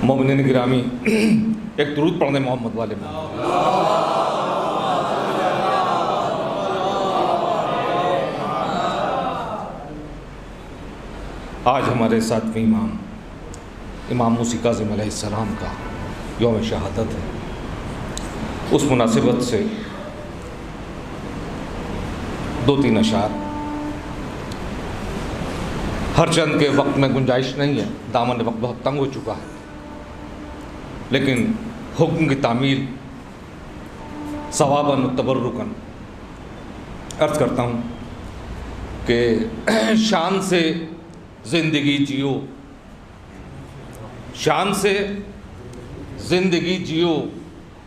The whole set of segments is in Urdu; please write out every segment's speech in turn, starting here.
مومنین گرامی، ایک درود پڑھنے محمد والے میں۔ آج ہمارے ساتویں امام موسیٰ کاظم علیہ السلام کا یوم شہادت ہے۔ اس مناسبت سے دو تین اشعار، ہر چند کے وقت میں گنجائش نہیں ہے، دامن وقت بہت تنگ ہو چکا ہے، لیکن حکم کی تعمیل ثواباً و تبرکاً عرض کرتا ہوں کہ شان سے زندگی جیو، شان سے زندگی جیو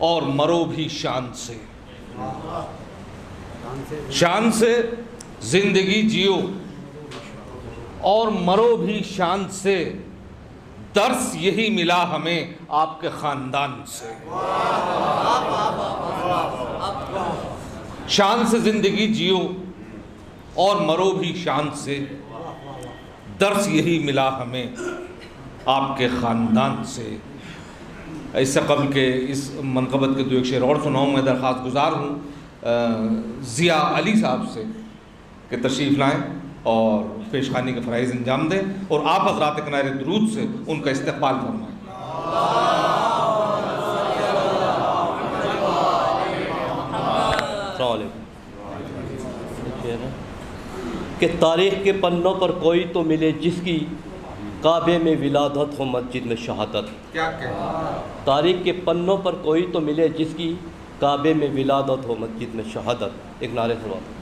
اور مرو بھی شان سے، شان سے زندگی جیو اور مرو بھی شان سے، درس یہی ملا ہمیں آپ کے خاندان سے۔ شان سے زندگی جیو اور مرو بھی شان سے، درس یہی ملا ہمیں آپ کے خاندان سے۔ اس سے قبل کہ اس منقبت کے دو ایک شعر اور سناؤں، میں درخواست گزار ہوں ضیاء علی صاحب سے کہ تشریف لائیں اور پیشخوانی کے فرائض انجام دیں، اور آپ حضرات کنارے درود سے ان کا استقبال فرمائیں۔ السلام علیکم۔ کہ تاریخ کے پنوں پر کوئی تو ملے جس کی کعبے میں ولادت ہو مسجد میں شہادت۔ کیا کہہ؟ تاریخ کے پنوں پر کوئی تو ملے جس کی کعبے میں ولادت ہو مسجد میں شہادت۔ ایک نعرے سلوات۔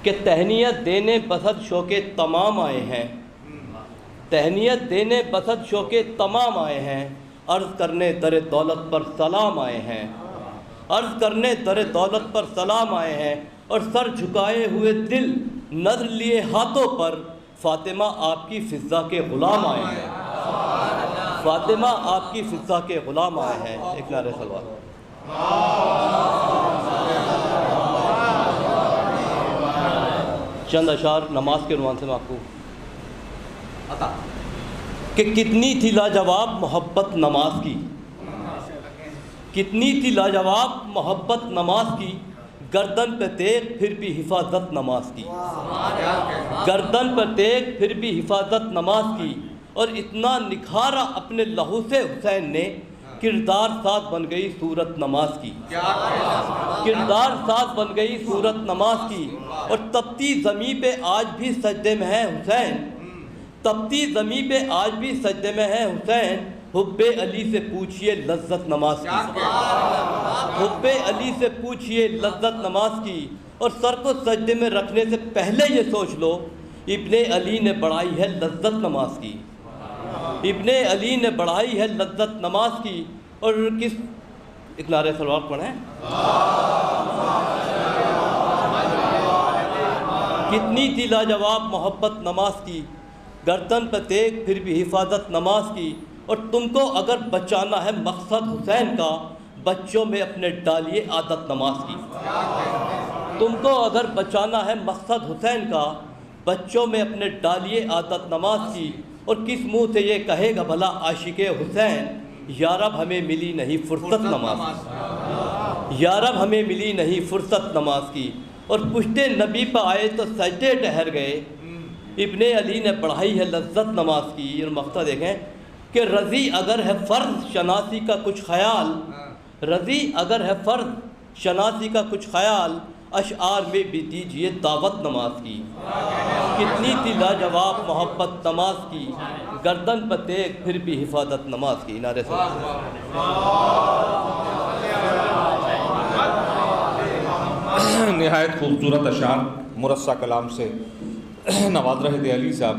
کہ تہنیت دینے بسط شوقے تمام آئے ہیں، تہنیت دینے بسط شوقے تمام آئے ہیں، عرض کرنے در دولت پر سلام آئے ہیں، عرض کرنے در دولت پر سلام آئے ہیں، اور سر جھکائے ہوئے دل نظر لیے ہاتھوں پر فاطمہ آپ کی فضا کے غلام آئے ہیں، فاطمہ آپ کی فضا کے غلام آئے ہیں۔ ایک نعرہ سلوات۔ چند اشعار نماز کے عنوان سے میں آپ کو عطا کہ کتنی تھی لاجواب محبت نماز کی، کتنی تھی لاجواب محبت نماز کی، گردن پہ تیغ پھر بھی حفاظت نماز کی، گردن پہ تیغ پھر بھی حفاظت نماز کی، اور اتنا نکھارا اپنے لہو سے حسین نے، کردار ساز بن گئی صورت نماز کی، کردار ساز بن گئی صورت نماز کی، اور تپتی زمین پہ آج بھی سجدے میں ہے حسین، تپتی زمین پہ آج بھی سجدے میں ہے حسین، حب علی سے پوچھئے لذت نماز کی، حب علی سے پوچھئے لذت نماز کی، اور سر کو سجدے میں رکھنے سے پہلے یہ سوچ لو ابن علی نے بڑھائی ہے لذت نماز کی، ابن علی نے بڑھائی ہے لذت نماز کی، اور کس ایک نعرہ سلوات پڑھیں۔ کتنی تھی لاجواب محبت نماز کی، گردن پہ تیغ پھر بھی حفاظت نماز کی، اور تم کو اگر بچانا ہے مقصد حسین کا، بچوں میں اپنے ڈالیے عادت نماز کی، تم کو اگر بچانا ہے مقصد حسین کا، بچوں میں اپنے ڈالیے عادت نماز کی، اور کس منہ سے یہ کہے گا بھلا عاشق حسین، یارب ہمیں ملی نہیں فرصت نماز کی، یارب ہمیں ملی نہیں فرصت نماز کی، اور پشت نبی پہ آئے تو سجدے ٹہر گئے، ابن علی نے بڑھائی ہے لذت نماز کی۔ اور مقصد دیکھیں کہ رضی اگر ہے فرض شناسی کا کچھ خیال، رضی اگر ہے فرض شناسی کا کچھ خیال، اشعار میں بھی دیجئے دعوت نماز کی، کتنی تھی لاجواب محبت نماز کی، گردن پہ تیغ پھر بھی حفاظت نماز کی۔ نعرے سے نہایت خوبصورت اشعار مرصع کلام سے نواز رہے علی صاحب،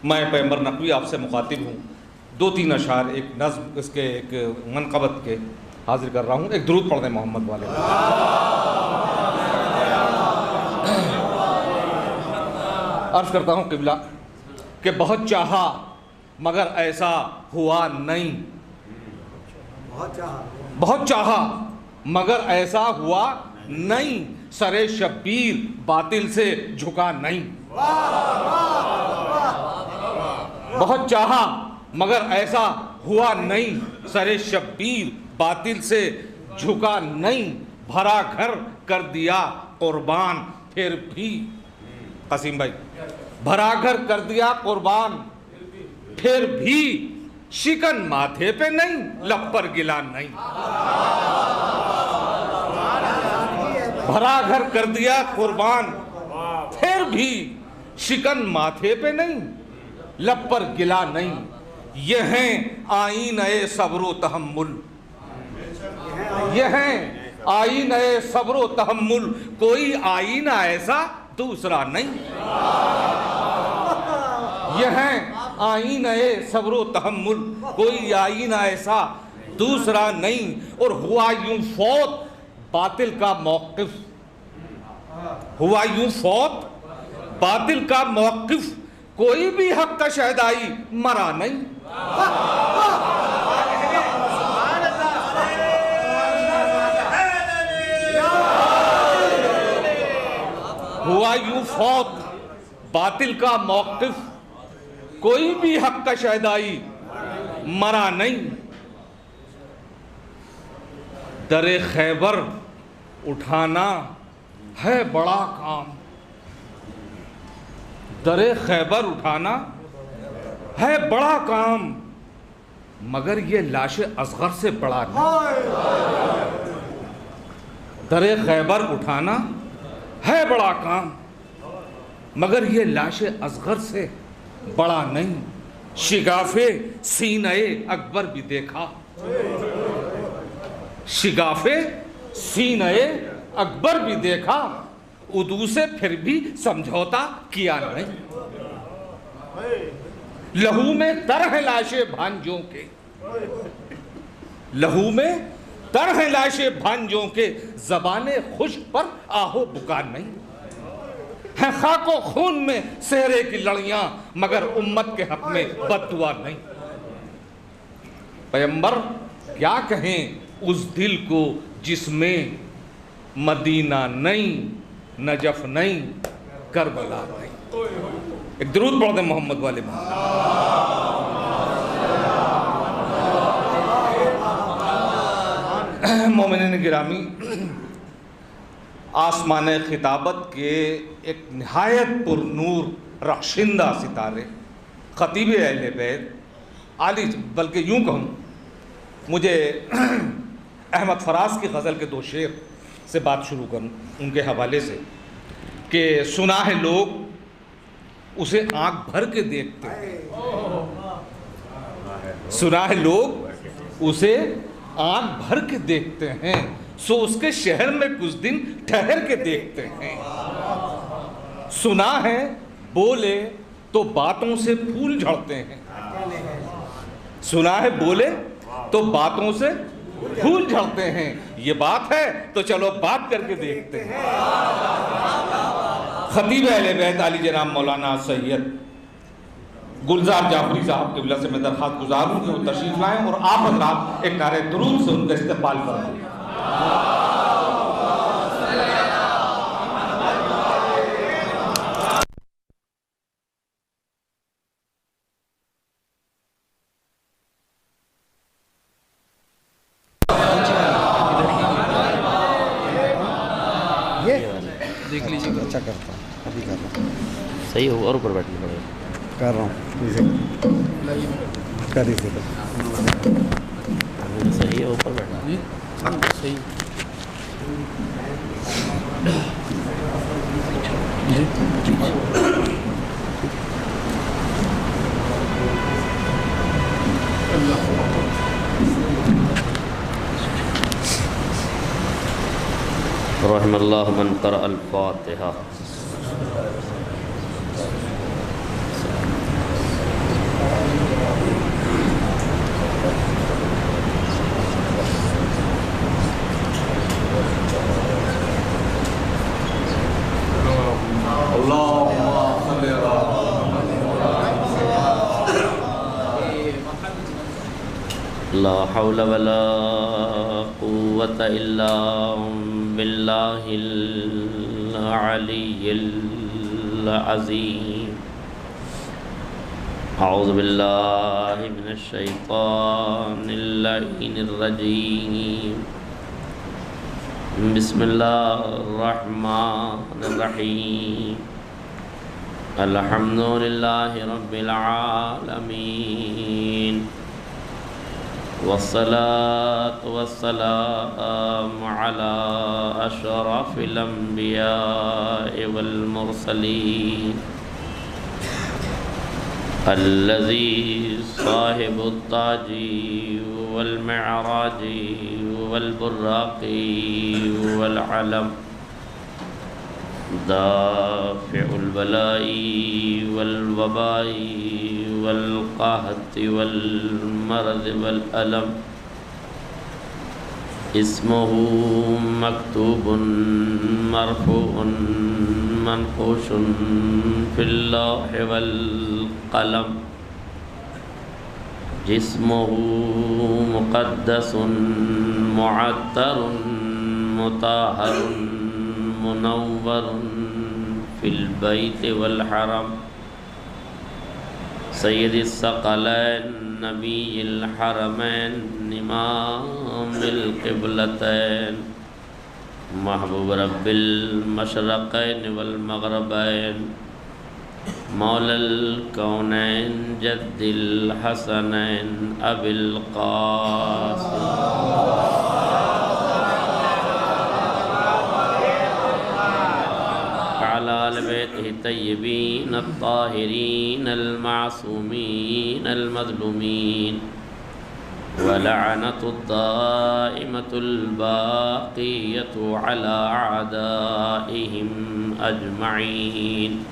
میں پیغمبر نقوی آپ سے مخاطب ہوں، دو تین اشعار ایک نظم اس کے ایک منقبت کے حاضر کر رہا ہوں، ایک درود پڑھ دیں محمد والے۔ عرض کرتا ہوں قبلہ کہ بہت چاہا مگر ایسا ہوا نہیں، بہت چاہا مگر ایسا ہوا نہیں، سر شبیر باطل سے جھکا نہیں۔ بہت چاہا مگر ایسا ہوا نہیں، سر شبیر باطل سے جھکا نہیں، بھرا گھر کر دیا قربان پھر بھی، قاسم بھائی، بھرا گھر کر دیا قربان پھر بھی، شکن ماتھے پہ نہیں، لب پر گلا نہیں۔ بھرا گھر کر دیا قربان پھر بھی، شکن ماتھے پہ نہیں، لب پر گلا نہیں۔ یہ ہیں آئینہ صبر و تحمل، یہ ہیں آئینہ صبر و تحمل، کوئی آئینہ ایسا دوسرا نہیں۔ یہ ہیں آئینہ صبر و تحمل، کوئی آئینہ ایسا دوسرا نہیں۔ اور ہوا یوں فوت باطل کا موقف، ہوا یوں فوت باطل کا موقف، کوئی بھی حق کا شہدائی مرا نہیں۔ ہوا یوں فوت باطل کا موقف، کوئی بھی حق کا شہدائی مرا نہیں۔ در خیبر اٹھانا ہے بڑا کام، در خیبر اٹھانا ہے بڑا کام، مگر یہ لاش اصغر سے بڑا نہیں۔ در خیبر اٹھانا ہے بڑا کام، مگر یہ لاش اصغر سے بڑا نہیں۔ شگاف سینہ اکبر بھی دیکھا، شگاف سینہ اکبر بھی دیکھا، عدو سے پھر بھی سمجھوتا کیا نہیں۔ لہو میں تر ہیں لاشیں بھانجوں کے، لہو میں تر ہیں لاشیں بھانجوں کے، زبان خشک پر آہو بکا نہیں۔ ہے خاک و خون میں صحرے کی لڑیاں، مگر امت کے حق میں بد دعا نہیں۔ پیغمبر کیا کہیں اس دل کو جس میں مدینہ نہیں، نجف نہیں، کربلا نہیں۔ ایک درود پڑھ دیں محمد والے مومنین گرامی، آسمان خطابت کے ایک نہایت پر نور رخشندہ ستارے، خطیب اہل بیت عالی، بلکہ یوں کہوں مجھے احمد فراز کی غزل کے 2 شعر سے بات شروع کروں ان کے حوالے سے، کہ سنا ہے لوگ اسے آنکھ بھر کے دیکھتے ہیں، سنا ہے لوگ اسے آنکھ بھر کے دیکھتے ہیں، سو اس کے شہر میں کچھ دن ٹھہر کے دیکھتے ہیں۔ سنا ہے بولے تو باتوں سے پھول جھڑتے ہیں، سنا ہے بولے تو باتوں سے پھول جھڑتے ہیں، یہ بات ہے تو چلو بات کر کے دیکھتے ہیں۔ خطیب اہل بیت علی جناب مولانا سید گلزار جعفری صاحب قبلہ سے میں درخواست گزار ہوں کہ وہ تشریف لائیں اور آپ حضرات ایک نعرہ درود سے ان کا استقبال کریں۔ دیکھ لیجیے، اچھا کرتا ہوں، ابھی کر رہا ہوں، صحیح ہو اور اوپر بیٹھنا پڑے گا، کر رہا ہوں، کر ہی دیتا صحیح ہے اوپر بیٹھنا صحیح رحم اللہ من قرأ الفاتحہ۔ لا حول ولا قوة إلا بالله العلي العظيم أعوذ بالله من الشيطان اللعين الرجيم بسم الله الرحمن الرحيم الحمد لله رب العالمين والصلاة والسلام على أشرف الأنبياء والمرسلين الذي صاحب التاج والمعراج والبراق والعلم دافع البلاء والوباء والقحط والمرض والألم اسمه مكتوب مرفوع منقوش في اللوح والقلم جسمه مقدس معطر مطهر منور في البيت والحرم سید الثقلین نبی الحرمین امام القبلتین محبوب رب المشرقین والمغربین مولا الکونین جد الحسنین ابی القاسم وعلى آل بیتہ الطیبین الطاہرین المعصومین المظلومین ولعنة الدائمة الباقية على أعدائهم أجمعين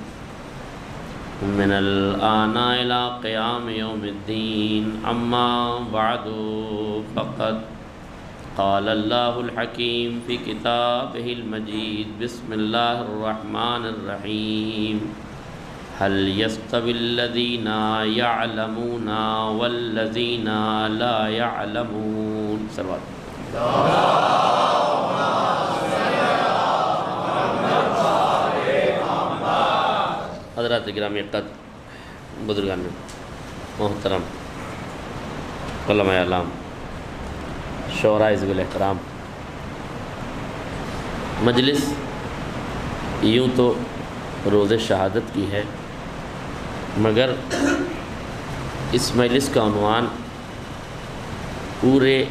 من الآن إلى قيام يوم الدين أما بعد فقد قال الله الحكيم في كتابه المجيد بسم الله الرحمن الرحيم هل يستوي الذين يعلمون والذين لا يعلمون صلوات حضرات گرامی قدر بزرگان محترم علماء اعلام شعراء ذوی الاحترام مجلس یوں تو روز شہادت کی ہے مگر اس مجلس کا عنوان پورے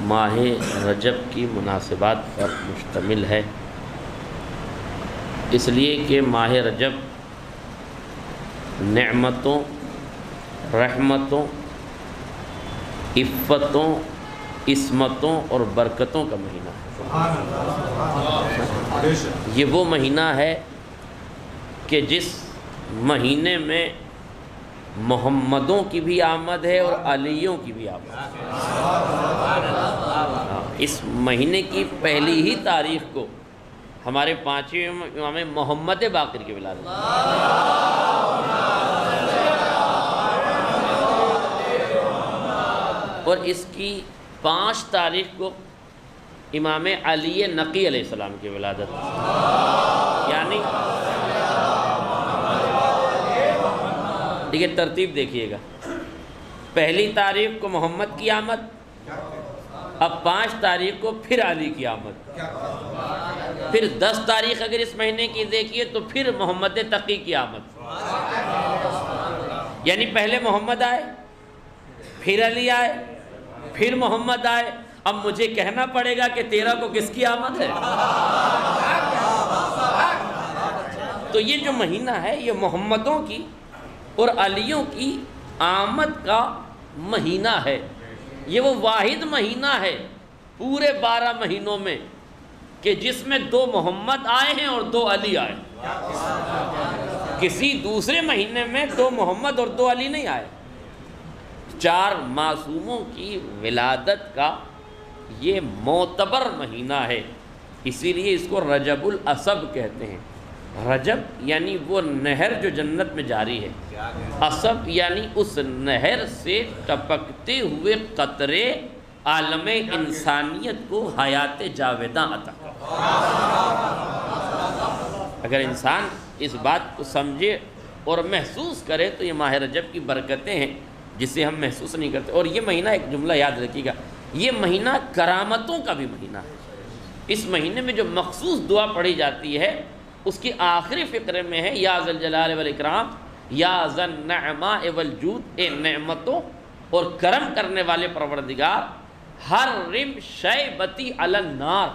ماہ رجب کی مناسبات پر مشتمل ہے اس لیے کہ ماہ رجب نعمتوں رحمتوں عفتوں عصمتوں اور برکتوں کا مہینہ ہے یہ وہ مہینہ ہے کہ جس مہینے میں محمدوں کی بھی آمد ہے اور علیوں کی بھی آمد ہے اس مہینے کی پہلی ہی تاریخ کو ہمارے پانچویں امام محمد باقر کی ولادت اور اس کی 5 تاریخ کو امام علی نقی علیہ السلام کی ولادت یعنی دیکھیے ترتیب دیکھیے گا پہلی تاریخ کو محمد کی آمد اب 5 تاریخ کو پھر علی کی آمد پھر 10 تاریخ اگر اس مہینے کی دیکھیے تو پھر محمد تقی کی آمد یعنی پہلے محمد آئے پھر علی آئے پھر محمد آئے اب مجھے کہنا پڑے گا کہ 13 کو کس کی آمد ہے تو یہ جو مہینہ ہے یہ محمدوں کی اور علیوں کی آمد کا مہینہ ہے یہ وہ واحد مہینہ ہے پورے 12 مہینوں میں کہ جس میں 2 محمد آئے ہیں اور 2 علی آئے کسی دوسرے مہینے میں 2 محمد اور 2 علی نہیں آئے 4 معصوموں کی ولادت کا یہ معتبر مہینہ ہے اسی لیے اس کو رجب الاسب کہتے ہیں رجب یعنی وہ نہر جو جنت میں جاری ہے اسب یعنی اس نہر سے ٹپکتے ہوئے قطرے عالم انسانیت کو حیات جاوداں عطا کرتے ہیں اگر انسان اس بات کو سمجھے اور محسوس کرے تو یہ ماہ رجب کی برکتیں ہیں جسے ہم محسوس نہیں کرتے. اور یہ مہینہ، ایک جملہ یاد رکھیے گا، یہ مہینہ کرامتوں کا بھی مہینہ ہے. اس مہینے میں جو مخصوص دعا پڑھی جاتی ہے اس کی آخری فقرے میں ہے یا ذل جلال والاکرام یا ذل نعماء والجود، اے نعمتوں اور کرم کرنے والے پروردگار، حرم شیبتی علی النار.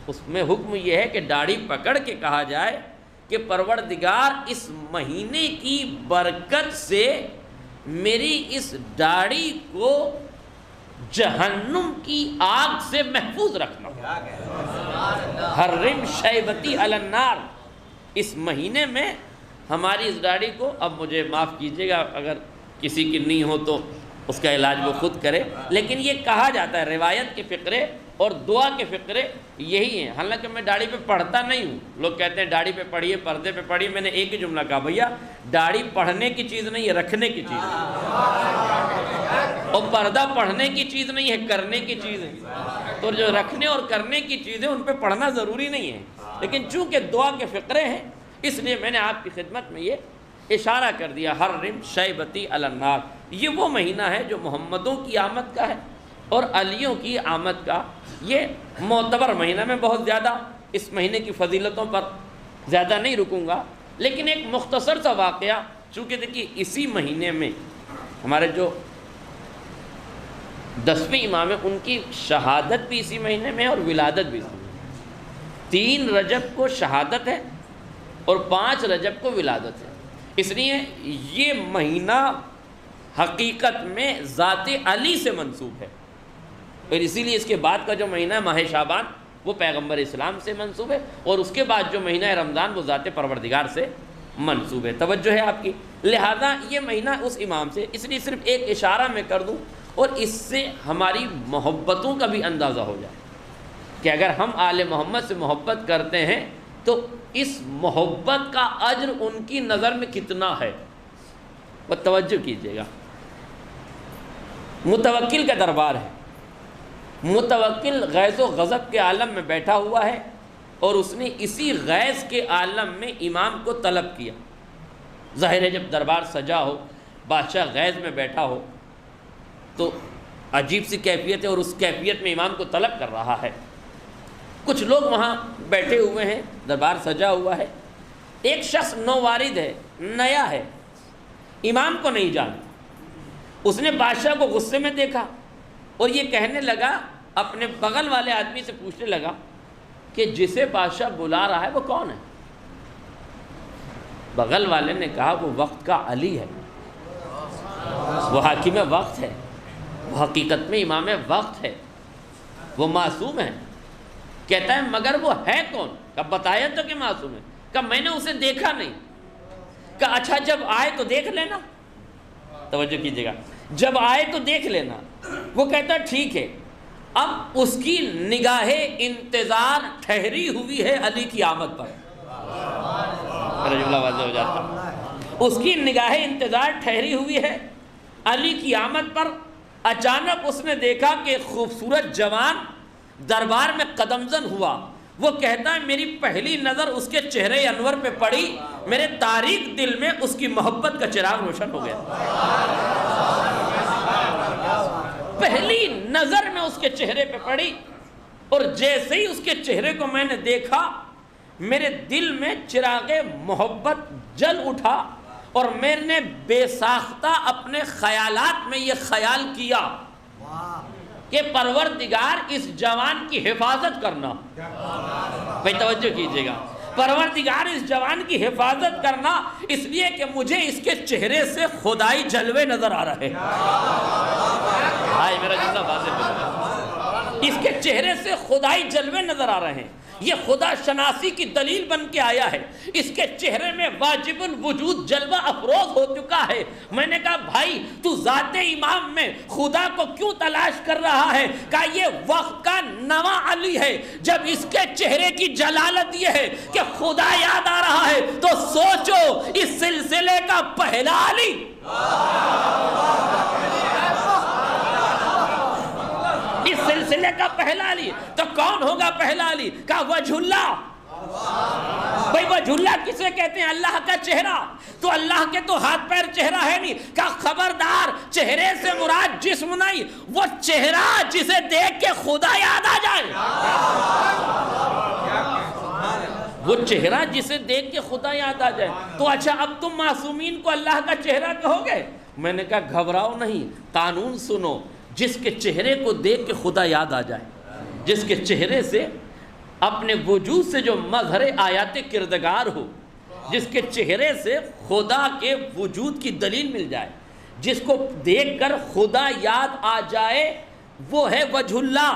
اس میں حکم یہ ہے کہ داڑھی پکڑ کے کہا جائے کہ پروردگار اس مہینے کی برکت سے میری اس داڑھی کو جہنم کی آگ سے محفوظ رکھنا. حرم شیبتی علی النار. اس مہینے میں ہماری اس داڑھی کو، اب مجھے معاف کیجیے گا اگر کسی کی نہیں ہو تو اس کا علاج وہ خود کرے، لیکن یہ کہا جاتا ہے، روایت کے فقرے اور دعا کے فقرے یہی ہیں. حالانکہ میں داڑھی پہ پڑھتا نہیں ہوں. لوگ کہتے ہیں داڑھی پہ پڑھیے، پردے پہ پڑھیے. میں نے ایک ہی جملہ کہا، بھیا داڑھی پڑھنے کی چیز نہیں ہے، رکھنے کی چیز ہے. اور پردہ پڑھنے کی چیز نہیں ہے، کرنے کی چیز ہے. تو جو رکھنے اور کرنے کی چیزیں ان پہ پڑھنا ضروری نہیں ہے، لیکن چونکہ دعا کے فقرے ہیں اس لیے میں نے آپ کی خدمت میں یہ اشارہ کر دیا. حرم شیبتی علی النار. یہ وہ مہینہ ہے جو محمدوں کی آمد کا ہے اور علیوں کی آمد کا. یہ معتبر مہینہ. میں بہت زیادہ اس مہینے کی فضیلتوں پر زیادہ نہیں رکوں گا، لیکن ایک مختصر سا واقعہ، چونکہ دیکھیے اسی مہینے میں ہمارے جو 10ویں امام ہیں ان کی شہادت بھی اسی مہینے میں ہے اور ولادت بھی اسی مہینے میں. 3 رجب کو شہادت ہے اور 5 رجب کو ولادت ہے. اس لیے یہ مہینہ حقیقت میں ذات علی سے منسوب ہے، اور اسی لیے اس کے بعد کا جو مہینہ ہے ماہ شعبان وہ پیغمبر اسلام سے منسوب ہے، اور اس کے بعد جو مہینہ ہے رمضان وہ ذات پروردگار سے منسوب ہے. توجہ ہے آپ کی. لہذا یہ مہینہ اس امام سے، اس لیے صرف ایک اشارہ میں کر دوں اور اس سے ہماری محبتوں کا بھی اندازہ ہو جائے کہ اگر ہم آل محمد سے محبت کرتے ہیں تو اس محبت کا اجر ان کی نظر میں کتنا ہے. وہ توجہ کیجیے گا. متوکل کا دربار ہے. متوکل غیظ و غضب کے عالم میں بیٹھا ہوا ہے اور اس نے اسی غیظ کے عالم میں امام کو طلب کیا. ظاہر ہے جب دربار سجا ہو، بادشاہ غیظ میں بیٹھا ہو تو عجیب سی کیفیت ہے، اور اس کیفیت میں امام کو طلب کر رہا ہے. کچھ لوگ وہاں بیٹھے ہوئے ہیں، دربار سجا ہوا ہے. ایک شخص نووارد ہے، نیا ہے، امام کو نہیں جانتا. اس نے بادشاہ کو غصے میں دیکھا اور یہ کہنے لگا، اپنے بغل والے آدمی سے پوچھنے لگا کہ جسے بادشاہ بلا رہا ہے وہ کون ہے؟ بغل والے نے کہا وہ وقت کا علی ہے، وہ حاکم وقت ہے، وہ حقیقت میں امام وقت ہے، وہ معصوم ہے. کہتا ہے مگر وہ ہے کون؟ کہا بتایا تو کہ معصوم ہے. کہا میں نے اسے دیکھا نہیں. کہا اچھا جب آئے تو دیکھ لینا. توجہ کیجیے گا، جب آئے تو دیکھ لینا. وہ کہتا ٹھیک ہے. اب اس کی نگاہ انتظار ٹھہری ہوئی ہے علی کی آمد پر. واضح ہو جاتا. اس کی نگاہ انتظار ٹھہری ہوئی ہے علی کی آمد پر. اچانک اس نے دیکھا کہ خوبصورت جوان دربار میں قدم زن ہوا. وہ کہتا ہے میری پہلی نظر اس کے چہرے انور پہ پڑی، میرے تاریک دل میں اس کی محبت کا چراغ روشن ہو گیا. پہلی نظر میں اس کے چہرے پہ پڑی اور جیسے ہی اس کے چہرے کو میں نے دیکھا میرے دل میں چراغ محبت جل اٹھا اور میں نے بے ساختہ اپنے خیالات میں یہ خیال کیا کہ پروردگار اس جوان کی حفاظت کرنا. بھائی توجہ کیجیے گا، پروردگار اس جوان کی حفاظت کرنا، اس لیے کہ مجھے اس کے چہرے سے خدائی جلوے نظر آ رہے ہیں. میرا جملہ واضح، اس کے چہرے سے خدائی جلوے نظر آ رہے ہیں. یہ خدا شناسی کی دلیل بن کے آیا ہے. اس کے چہرے میں واجب الوجود جلوہ افروز ہو چکا ہے. میں نے کہا بھائی تو ذات امام میں خدا کو کیوں تلاش کر رہا ہے؟ کہا یہ وقت کا نواں علی ہے. جب اس کے چہرے کی جلالت یہ ہے کہ خدا یاد آ رہا ہے تو سوچو اس سلسلے کا پہلا علی اس سلسلے کا پہلا علی تو کون ہوگا؟ پہلا علی کہا وجہ اللہ. بھئی وجہ کسے کہتے ہیں؟ اللہ کا چہرہ. تو اللہ کے تو ہاتھ پیر چہرہ ہے نہیں. کہ خبردار، چہرے سے مراد جسم نہیں، وہ چہرہ جسے دیکھ کے خدا یاد آ جائے. وہ چہرہ جسے دیکھ کے خدا یاد آ جائے. تو اچھا اب تم معصومین کو اللہ کا چہرہ کہو گے؟ میں نے کہا گھبراؤ نہیں، قانون سنو. جس کے چہرے کو دیکھ کے خدا یاد آ جائے، جس کے چہرے سے اپنے وجود سے جو مظہر آیات کردگار ہو، جس کے چہرے سے خدا کے وجود کی دلیل مل جائے، جس کو دیکھ کر خدا یاد آ جائے، وہ ہے وجہ اللہ،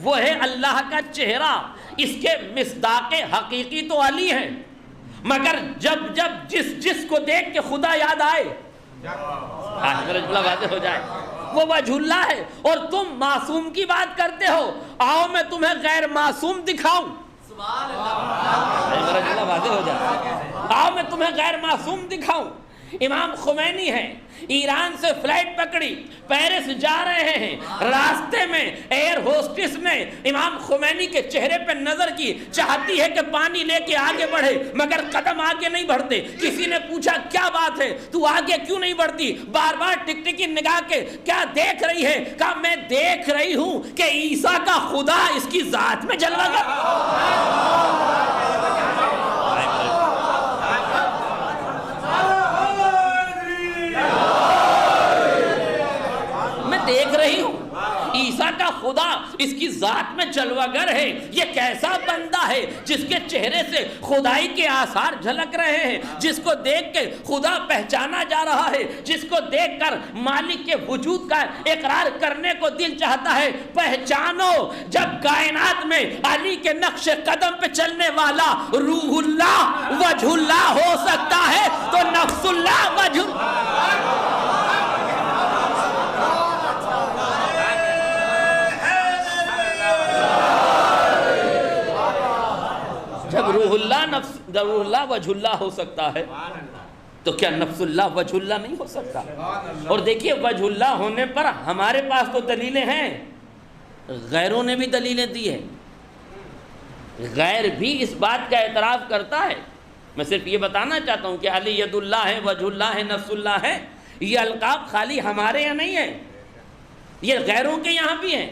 وہ ہے اللہ کا چہرہ. اس کے مصداق حقیقی تو علی ہیں، مگر جب جس کو دیکھ کے خدا یاد آئے، واضح ہو جائے، وہ وجہ اللہ ہے. اور تم معصوم کی بات کرتے ہو، آؤ میں تمہیں غیر معصوم دکھاؤں. واضح ہو جائے، آؤ میں تمہیں غیر معصوم دکھاؤں. امام خمینی ہیں، ایران سے فلائٹ پکڑی، پیرس جا رہے ہیں، راستے میں ایئر ہوسٹس نے امام خمینی کے چہرے پہ نظر کی، چاہتی ہے کہ پانی لے کے آگے بڑھے مگر قدم آگے نہیں بڑھتے. کسی نے پوچھا کیا بات ہے، تو آگے کیوں نہیں بڑھتی؟ بار بار ٹکٹکی نگاہ کے کیا دیکھ رہی ہے؟ کہا میں دیکھ رہی ہوں کہ عیسیٰ کا خدا اس کی ذات میں جلوہ گر. دیکھ رہی ہوں عیسیٰ کا خدا اس کی ذات میں جلوہ گر ہے. یہ کیسا بندہ ہے جس کے چہرے سے خدائی کے آثار جھلک رہے ہیں، جس کو دیکھ کے خدا پہچانا جا رہا ہے، جس کو دیکھ کر مالک کے وجود کا اقرار کرنے کو دل چاہتا ہے. پہچانو، جب کائنات میں علی کے نقش قدم پہ چلنے والا روح اللہ وجہ اللہ ہو سکتا ہے تو نفس اللہ وجہ جب روح اللہ وجہ اللہ ہو سکتا ہے تو کیا نفس اللہ وجہ اللہ نہیں ہو سکتا؟ اور دیکھیے وجہ اللہ ہونے پر ہمارے پاس تو دلیلیں ہیں، غیروں نے بھی دلیلیں دی ہیں. غیر بھی اس بات کا اعتراف کرتا ہے. میں صرف یہ بتانا چاہتا ہوں کہ علی ید اللہ ہے، وجہ اللہ ہے، نفس اللہ ہے. یہ القاب خالی ہمارے یہاں نہیں ہیں، یہ غیروں کے یہاں بھی ہیں.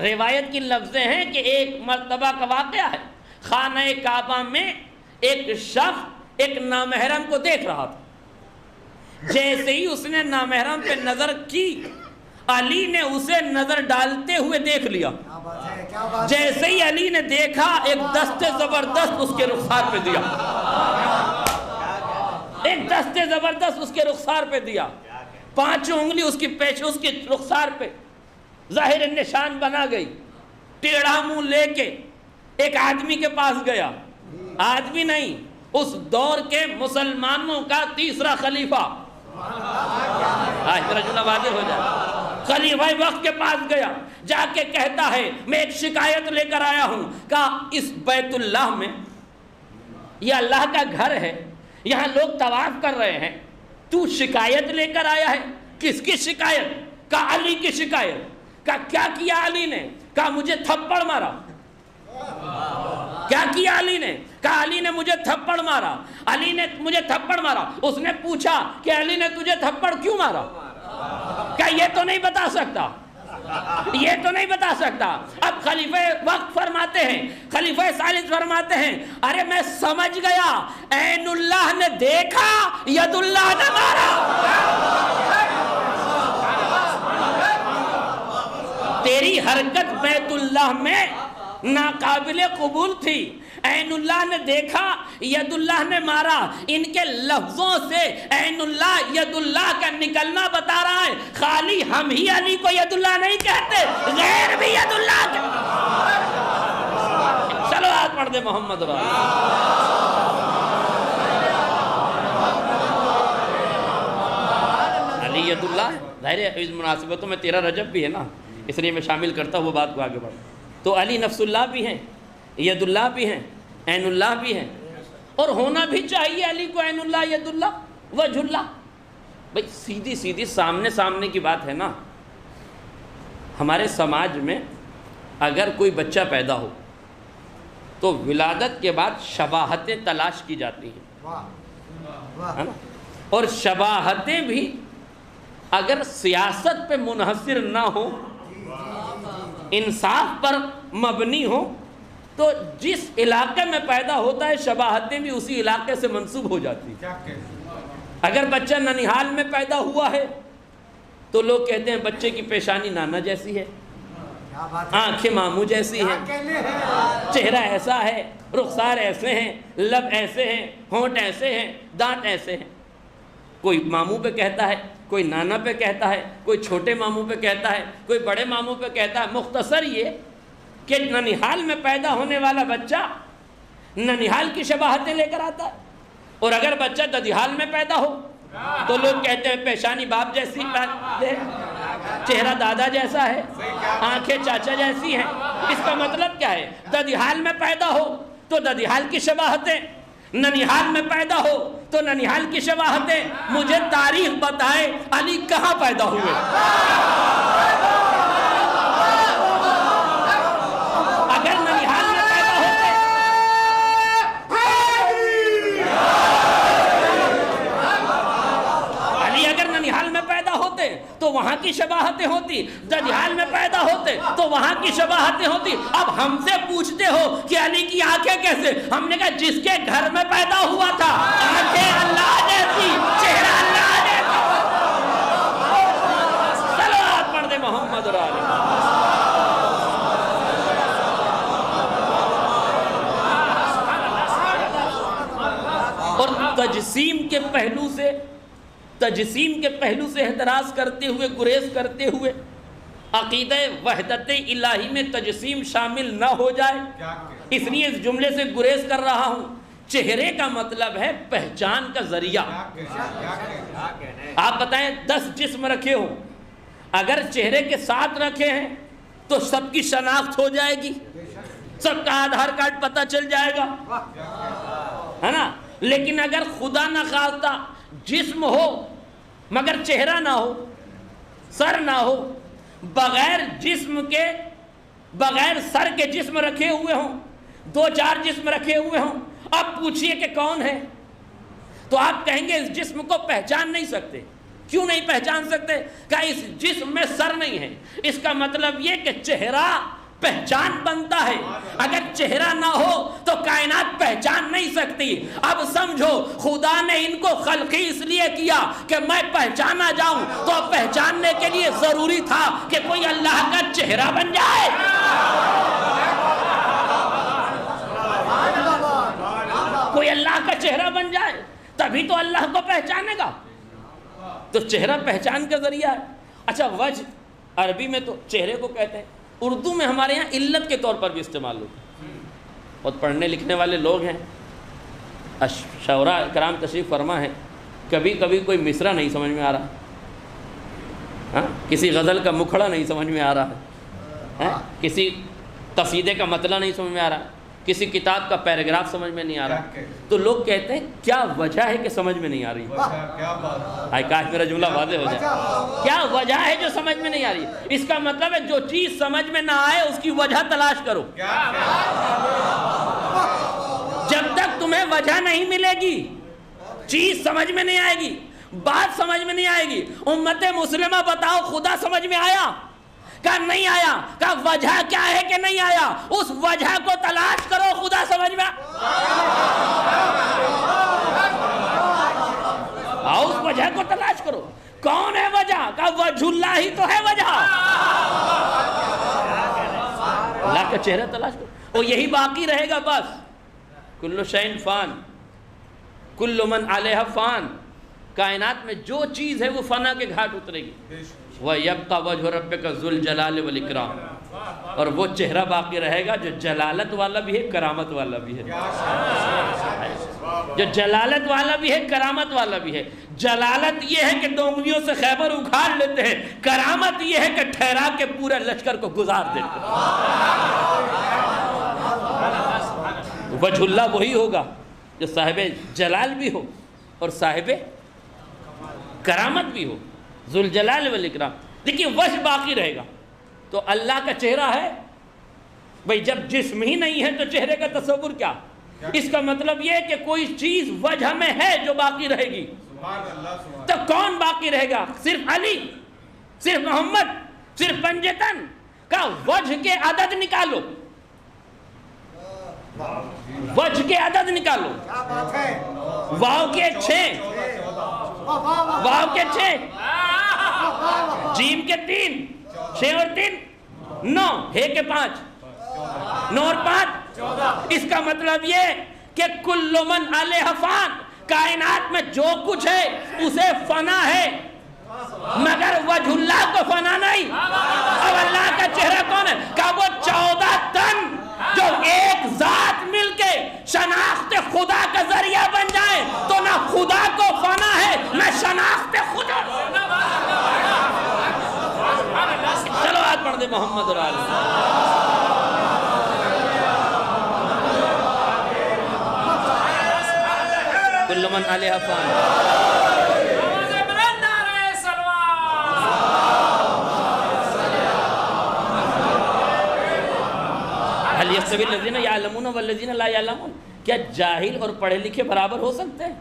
روایت کی لفظیں ہیں کہ ایک مرتبہ کا واقعہ ہے، خانہ کعبہ میں ایک شخص ایک نامحرم کو دیکھ رہا تھا. جیسے ہی اس نے نامحرم پہ نظر کی، علی نے اسے نظر ڈالتے ہوئے دیکھ لیا. جیسے ہی علی نے دیکھا، ایک دست زبردست اس کے رخسار پہ دیا، ایک دست زبردست اس کے رخسار پہ دیا. 5 انگلی اس کی اس کے رخسار پہ ظاہر نشان بنا گئی. ٹیڑھا منہ لے کے ایک آدمی کے پاس گیا، آدمی نہیں، اس دور کے مسلمانوں کا تیسرا خلیفہ، واضح ہو جائے، خلیفہ وقت کے پاس گیا. جا کے کہتا ہے میں ایک شکایت لے کر آیا ہوں. کہا اس بیت اللہ میں، یہ اللہ کا گھر ہے، یہاں لوگ طواف کر رہے ہیں، تو شکایت لے کر آیا ہے. کس کی شکایت؟ کہا علی کی شکایت. کہا کیا کیا علی نے؟ کہا مجھے تھپڑ مارا. کیا کیا علی نے؟ کہا علی نے مجھے تھپڑ مارا. علی نے مجھے تھپڑ مارا. اس نے پوچھا کہ علی نے تجھے تھپڑ کیوں مارا؟ کہا یہ تو نہیں بتا سکتا، یہ تو نہیں بتا سکتا. اب خلیفہ وقت فرماتے ہیں، خلیفہ ثالث فرماتے ہیں ارے میں سمجھ گیا، عین اللہ نے دیکھا، ید اللہ نے مارا. تیری حرکت بیت اللہ میں ناقابل قبول تھی، عین اللہ نے دیکھا، ید اللہ نے مارا. ان کے لفظوں سے عین اللہ ید اللہ کا نکلنا بتا رہا ہے. خالی ہم ہی علی کو ید اللہ نہیں کہتے، غیر بھی ید اللہ کے. چلو آج پڑھ دے محمد علی ید اللہ. ظاہر ہے اس مناسبتوں میں 13 رجب بھی ہے نا، اس لیے میں شامل کرتا ہوں وہ بات کو آگے بڑھ. تو علی نفس اللہ بھی ہیں، ید اللہ بھی ہیں، عین اللہ بھی ہیں، اور ہونا بھی چاہیے علی کو عین اللہ، ید اللہ، وجہ اللہ. بھئی سیدھی سیدھی سامنے کی بات ہے نا. ہمارے سماج میں اگر کوئی بچہ پیدا ہو تو ولادت کے بعد شباہتیں تلاش کی جاتی ہیں، ہے نا؟ اور شباہتیں بھی اگر سیاست پہ منحصر نہ ہو، انصاف پر مبنی ہو، تو جس علاقے میں پیدا ہوتا ہے شباہتیں بھی اسی علاقے سے منسوب ہو جاتی ہیں۔ اگر بچہ ننیہال میں پیدا ہوا ہے تو لوگ کہتے ہیں بچے کی پیشانی نانا جیسی ہے، آنکھیں ماموں جیسی ہیں، چہرہ ایسا ہے، رخسار ایسے ہیں، لب ایسے ہیں، ہونٹ ایسے ہیں، دانت ایسے ہیں۔ کوئی ماموں پہ کہتا ہے، کوئی نانا پہ کہتا ہے، کوئی چھوٹے ماموں پہ کہتا ہے، کوئی بڑے ماموں پہ کہتا ہے۔ مختصر یہ کہ ننیہال میں پیدا ہونے والا بچہ ننیہال کی شباہتیں لے کر آتا ہے، اور اگر بچہ ددیحال میں پیدا ہو تو لوگ کہتے ہیں پیشانی باپ جیسی ہے، چہرہ دادا جیسا ہے، آنکھیں چاچا جیسی ہیں۔ اس کا مطلب کیا ہے؟ ددیحال میں پیدا ہو تو ددیحال کی شباہتیں، ننیحال میں پیدا ہو تو ننیحال کی شباہتیں۔ مجھے تاریخ بتائے علی کہاں پیدا ہوئے؟ اگر ننیحال میں پیدا ہوتے، علی اگر ننیحال میں پیدا ہوتے تو وہاں کی شباہتیں ہوتی، ددیحال میں پیدا ہوتے تو وہاں کی شباہتیں ہوتی۔ اب ہم سے پوچھتے ہو کہ علی کی آنکھیں کیسے؟ ہم نے کہا جس کے گھر میں پیدا ہوا تھا، آنکھیں اللہ جیسی، چہرہ اللہ جیسی۔ صلوات پڑھ دے محمد اور آلہ۔ اور تجسیم کے پہلو سے احتراز کرتے ہوئے، گریز کرتے ہوئے، عقیدہ وحدت الہی میں تجسیم شامل نہ ہو جائے، اس لیے اس جملے سے گریز کر رہا ہوں۔ چہرے کا مطلب ہے پہچان کا ذریعہ۔ آپ بتائیں 10 جسم رکھے ہوں، اگر چہرے کے ساتھ رکھے ہیں تو سب کی شناخت ہو جائے گی، سب کا آدھار کارڈ پتہ چل جائے گا، ہے نا؟ لیکن اگر خدا نہ خواستہ جسم ہو مگر چہرہ نہ ہو، سر نہ ہو، بغیر سر کے جسم رکھے ہوئے ہوں، 2-4 جسم رکھے ہوئے ہوں، اب پوچھئے کہ کون ہے، تو آپ کہیں گے اس جسم کو پہچان نہیں سکتے۔ کیوں نہیں پہچان سکتے؟ کہ اس جسم میں سر نہیں ہے۔ اس کا مطلب یہ کہ چہرہ پہچان بنتا ہے، اگر چہرہ نہ ہو تو کائنات پہچان نہیں سکتی۔ اب سمجھو خدا نے ان کو خلقی اس لیے کیا کہ میں پہچانا جاؤں، تو پہچاننے کے لیے ضروری تھا کہ کوئی اللہ کا چہرہ بن جائے۔ کوئی اللہ کا چہرہ بن جائے تبھی تو اللہ کو پہچانے گا۔ تو چہرہ پہچان کا ذریعہ ہے۔ اچھا، وجہ عربی میں تو چہرے کو کہتے ہیں، اردو میں ہمارے ہاں علت کے طور پر بھی استعمال ہوتا ہے۔ بہت پڑھنے لکھنے والے لوگ ہیں، شعراء کرام تشریف فرما ہے، کبھی کبھی کوئی مصرع نہیں سمجھ میں آ رہا، ہاں، کسی غزل کا مکھڑا نہیں سمجھ میں آ رہا ہے، کسی قصیدے کا مطلع نہیں سمجھ میں آ رہا، کسی کتاب کا پیراگراف سمجھ میں نہیں آ رہا، تو لوگ کہتے ہیں کیا وجہ ہے کہ سمجھ میں نہیں آ رہی؟ کاش میرا جملہ واضح ہو جائے۔ کیا وجہ ہے جو سمجھ میں نہیں آ رہی؟ اس کا مطلب ہے جو چیز سمجھ میں نہ آئے اس کی وجہ تلاش کرو۔ جب تک تمہیں وجہ نہیں ملے گی، چیز سمجھ میں نہیں آئے گی، بات سمجھ میں نہیں آئے گی۔ امت مسلمہ بتاؤ خدا سمجھ میں آیا؟ کہا نہیں آیا۔ کہا وجہ کیا ہے کہ نہیں آیا؟ اس وجہ کو تلاش کرو، خدا سمجھ میں آؤ، اس وجہ کو تلاش کرو۔ کون ہے وجہ؟ کہا وجہ اللہ ہی تو ہے وجہ۔ اللہ کا چہرہ تلاش کرو، اور یہی باقی رہے گا بس۔ کل شیء فان، کل من علیہا فان، کائنات میں جو چیز ہے وہ فنا کے گھاٹ اترے گی۔ وَيَبْقَى وَجْهُ رَبِّكَ ذُو الْجَلَالِ وَالْإِكْرَامِ، اور وہ چہرہ باقی رہے گا جو جلالت والا بھی ہے، کرامت والا بھی ہے، جو جلالت والا بھی ہے، کرامت والا بھی ہے۔ جلالت یہ ہے کہ ڈونگریوں سے خیبر اکھاڑ لیتے ہیں، کرامت یہ ہے کہ ٹھہرا کے پورے لشکر کو گزار دیتے ہیں۔ وجہ اللہ وہی ہوگا جو صاحب جلال بھی ہو اور صاحب کرامت بھی ہو، ذو الجلال والاکرام۔ دیکھیے وجہ باقی رہے گا، تو اللہ کا چہرہ ہے، بھئی جب جسم ہی نہیں ہے تو چہرے کا تصور کیا؟ اس کا مطلب یہ کہ کوئی چیز وجہ میں ہے جو باقی رہے گی. تو کون باقی رہے گا؟ صرف علی، صرف محمد، صرف پنجتن کا وجہ کے عدد نکالو، وجہ کے عدد نکالو. واو کے 6، واو کے 6، جیم کے 3، 6 اور 3 9، ہے کے 5، 9 اور 5 اس کا مطلب یہ کہ کل من علیہ فان، کائنات میں جو کچھ ہے اسے فنا ہے، مگر وجہ اللہ کو فنا نہیں. اب اللہ کا چہرہ کون ہے؟ کہ وہ 14 تن جو ایک ذات مل کے شناخت خدا کا ذریعہ بن جائے تو نہ خدا کو فنا ہے نہ شناخت خدا. چلو آج پڑھ دے محمد اور آل. کل من علیہ فان. هل يستوي الذين يعلمون والذين لا يعلمون؟ کیا جاہل اور پڑھے لکھے برابر ہو سکتے ہیں؟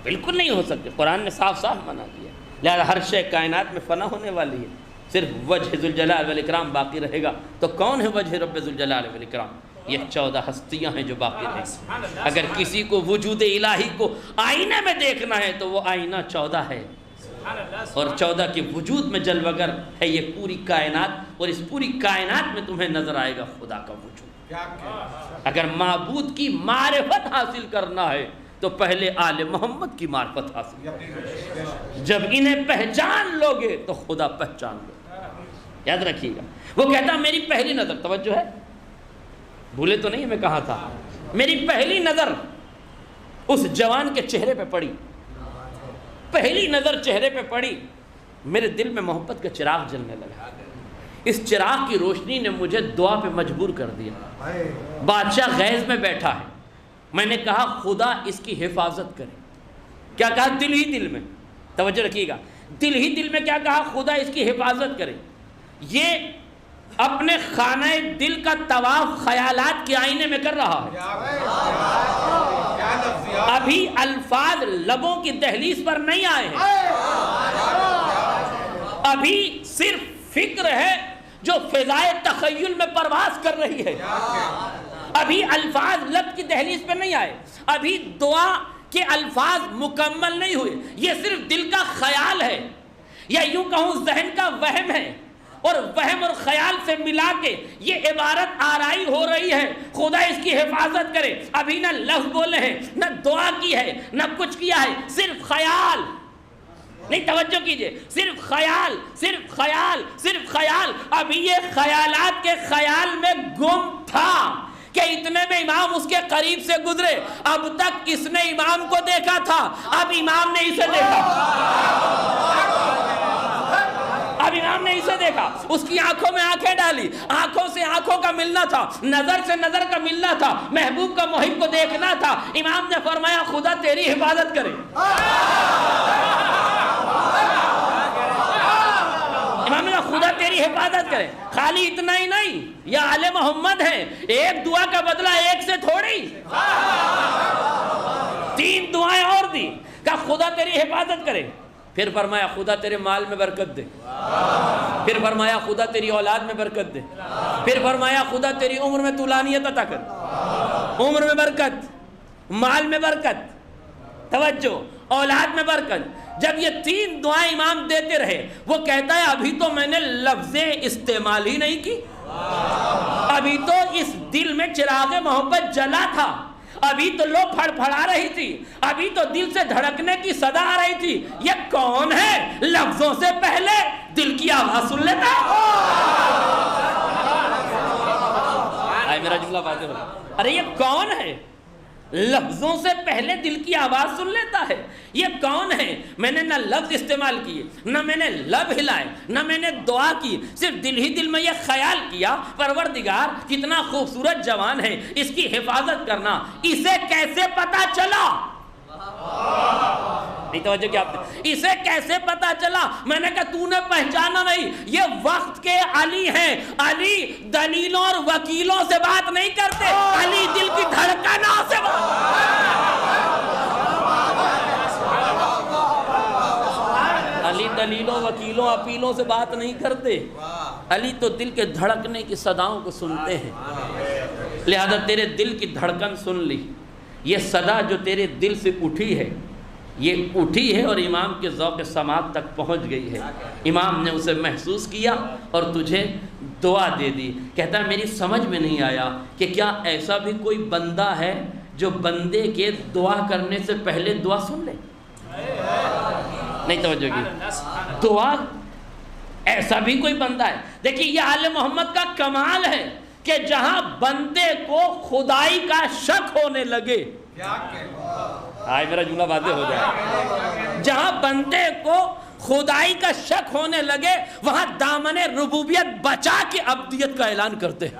بالکل نہیں ہو سکتے. قرآن نے صاف صاف منع کیا. لہذا ہر شے کائنات میں فنا ہونے والی ہے، صرف وجہ ذوالجلال والاکرام باقی رہے گا. تو کون ہے وجہ رب ذوالجلال والاکرام؟ یہ 14 ہستیاں ہیں جو باقی رہیں گی. اگر کسی کو وجود الہی کو آئینے میں دیکھنا ہے تو وہ آئینہ 14 ہے، اور 14 کے وجود میں جلوگر ہے یہ پوری کائنات، اور اس پوری کائنات میں تمہیں نظر آئے گا خدا کا وجود. اگر معبود کی معرفت حاصل کرنا ہے تو پہلے آل محمد کی معرفت حاصل کرنا. جب انہیں پہچان لوگے تو خدا پہچان لو. یاد رکھیے گا. وہ کہتا میری پہلی نظر، توجہ ہے، بھولے تو نہیں میں کہا تھا، میری پہلی نظر اس جوان کے چہرے پہ پڑی، پہلی نظر چہرے پہ پڑی، میرے دل میں محبت کا چراغ جلنے لگا. اس چراغ کی روشنی نے مجھے دعا پہ مجبور کر دیا. بادشاہ غیظ میں بیٹھا ہے، میں نے کہا خدا اس کی حفاظت کرے. کیا کہا؟ دل ہی دل میں، توجہ رکھیے گا، دل ہی دل میں کیا کہا؟ خدا اس کی حفاظت کرے. یہ اپنے خانہ دل کا طواف خیالات کے آئینے میں کر رہا ہے. ابھی الفاظ لبوں کی دہلیز پر نہیں آئے ہیں، ابھی صرف فکر ہے جو فضائے تخیل میں پرواز کر رہی ہے. ابھی الفاظ لب کی دہلیز پہ نہیں آئے، ابھی دعا کے الفاظ مکمل نہیں ہوئے. یہ صرف دل کا خیال ہے، یا یوں کہوں ذہن کا وہم ہے، اور وہم اور خیال سے ملا کے یہ عبارت آرائی ہو رہی ہے خدا اس کی حفاظت کرے. ابھی نہ لفظ بولے ہیں، نہ دعا کی ہے، نہ کچھ کیا ہے، صرف خیال. نہیں، توجہ کیجئے، صرف خیال، صرف خیال، صرف خیال. ابھی یہ خیالات کے خیال میں گم تھا کہ اتنے میں امام اس کے قریب سے گزرے. اب تک اس نے امام کو دیکھا تھا، اب امام نے اسے دیکھا. اب امام نے اسے دیکھا، اس کی آنکھوں میں آنکھیں ڈالی، آنکھوں سے آنکھوں کا ملنا تھا، نظر سے نظر کا ملنا تھا، محبوب کا محب کو دیکھنا تھا. امام نے فرمایا خدا تیری حفاظت کرے. امام نے کہا خدا تیری حفاظت کرے. خالی اتنا ہی نہیں، یہ آل محمد ہیں، ایک دعا کا بدلہ ایک سے تھوڑی، 3 دعائیں اور دی. کہا خدا تیری حفاظت کرے. پھر فرمایا خدا تیرے مال میں برکت دے. پھر فرمایا خدا تیری اولاد میں برکت دے. پھر فرمایا خدا تیری عمر میں طولانیت عطا کر. عمر میں برکت، مال میں برکت، توجہ، اولاد میں برکت. جب یہ 3 دعائیں امام دیتے رہے، وہ کہتا ہے ابھی تو میں نے لفظ استعمال ہی نہیں کی، ابھی تو اس دل میں چراغ محبت جلا تھا، ابھی تو لو پھڑ پھڑا رہی تھی، ابھی تو دل سے دھڑکنے کی صدا آ رہی تھی. یہ کون ہے؟ لفظوں سے پہلے دل کی آواز سن لیتا ہے. آئے میرا جملہ واضح ہو. ارے یہ کون ہے؟ لفظوں سے پہلے دل کی آواز سن لیتا ہے. یہ کون ہے؟ میں نے نہ لفظ استعمال کیے، نہ میں نے لب ہلائے، نہ میں نے دعا کی، صرف دل ہی دل میں یہ خیال کیا پروردگار کتنا خوبصورت جوان ہے، اس کی حفاظت کرنا. اسے کیسے پتا چلا؟ نہیں توجہ کیا آپ نے؟ اسے کیسے پتا چلا؟ میں نے کہا تو نے پہچانا نہیں، یہ وقت کے علی ہیں۔ علی دلیلوں اور وکیلوں سے بات نہیں کرتے، علی دل کی دھڑکنوں سے علی دلیلوں وکیلوں اپیلوں سے بات نہیں کرتے، علی تو دل کے دھڑکنے کی صداؤں کو سنتے ہیں۔ لہذا تیرے دل کی دھڑکن سن لی، یہ صدا جو تیرے دل سے اٹھی ہے، یہ اٹھی ہے اور امام کے ذوق سماعت تک پہنچ گئی ہے۔ امام نے اسے محسوس کیا اور تجھے دعا دے دی۔ کہتا ہے میری سمجھ میں نہیں آیا کہ کیا ایسا بھی کوئی بندہ ہے جو بندے کے دعا کرنے سے پہلے دعا سن لے؟ نہیں توجہ کی دعا، ایسا بھی کوئی بندہ ہے؟ دیکھیے یہ آل محمد کا کمال ہے کہ جہاں بندے کو خدائی کا شک ہونے لگے، آئے میرا جملہ واضح ہو جائے، جہاں بندے کو خدائی کا شک ہونے لگے وہاں دامن ربوبیت بچا کے عبدیت کا اعلان کرتے ہیں۔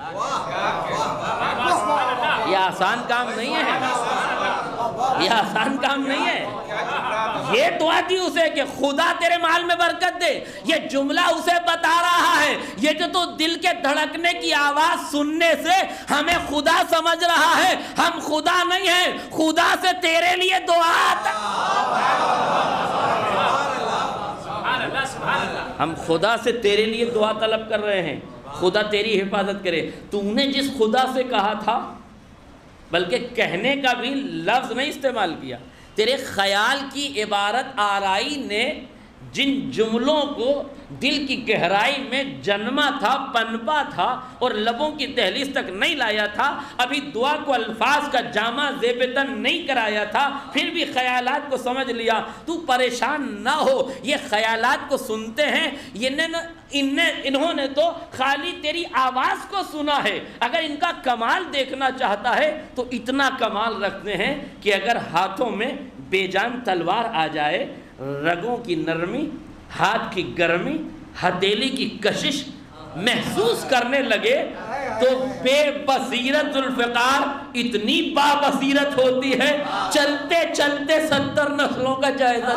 یہ آسان کام نہیں ہے، یہ آسان کام نہیں ہے۔ یہ دعا دی اسے کہ خدا تیرے مال میں برکت دے، یہ جملہ اسے بتا رہا ہے یہ جو تو دل کے دھڑکنے کی آواز سننے سے ہمیں خدا سمجھ رہا ہے، ہم خدا نہیں ہیں، خدا سے تیرے لیے دعا، ہم خدا سے تیرے لیے دعا طلب کر رہے ہیں، خدا تیری حفاظت کرے۔ تو نے جس خدا سے کہا تھا، بلکہ کہنے کا بھی لفظ نہیں استعمال کیا، تیرے خیال کی عبارت آرائی نے جن جملوں کو دل کی گہرائی میں جنما تھا، پنپا تھا اور لبوں کی دہلیز تک نہیں لایا تھا، ابھی دعا کو الفاظ کا جامع زیب تن نہیں کرایا تھا، پھر بھی خیالات کو سمجھ لیا۔ تو پریشان نہ ہو، یہ خیالات کو سنتے ہیں، انہوں نے تو خالی تیری آواز کو سنا ہے۔ اگر ان کا کمال دیکھنا چاہتا ہے تو اتنا کمال رکھتے ہیں کہ اگر ہاتھوں میں بے جان تلوار آ جائے، رگوں کی نرمی، ہاتھ کی گرمی، ہتھیلی کی کشش محسوس کرنے لگے تو بے بصیرت ذوالفقار اتنی با بصیرت ہوتی ہے، چلتے چلتے 70 نسلوں کا جائزہ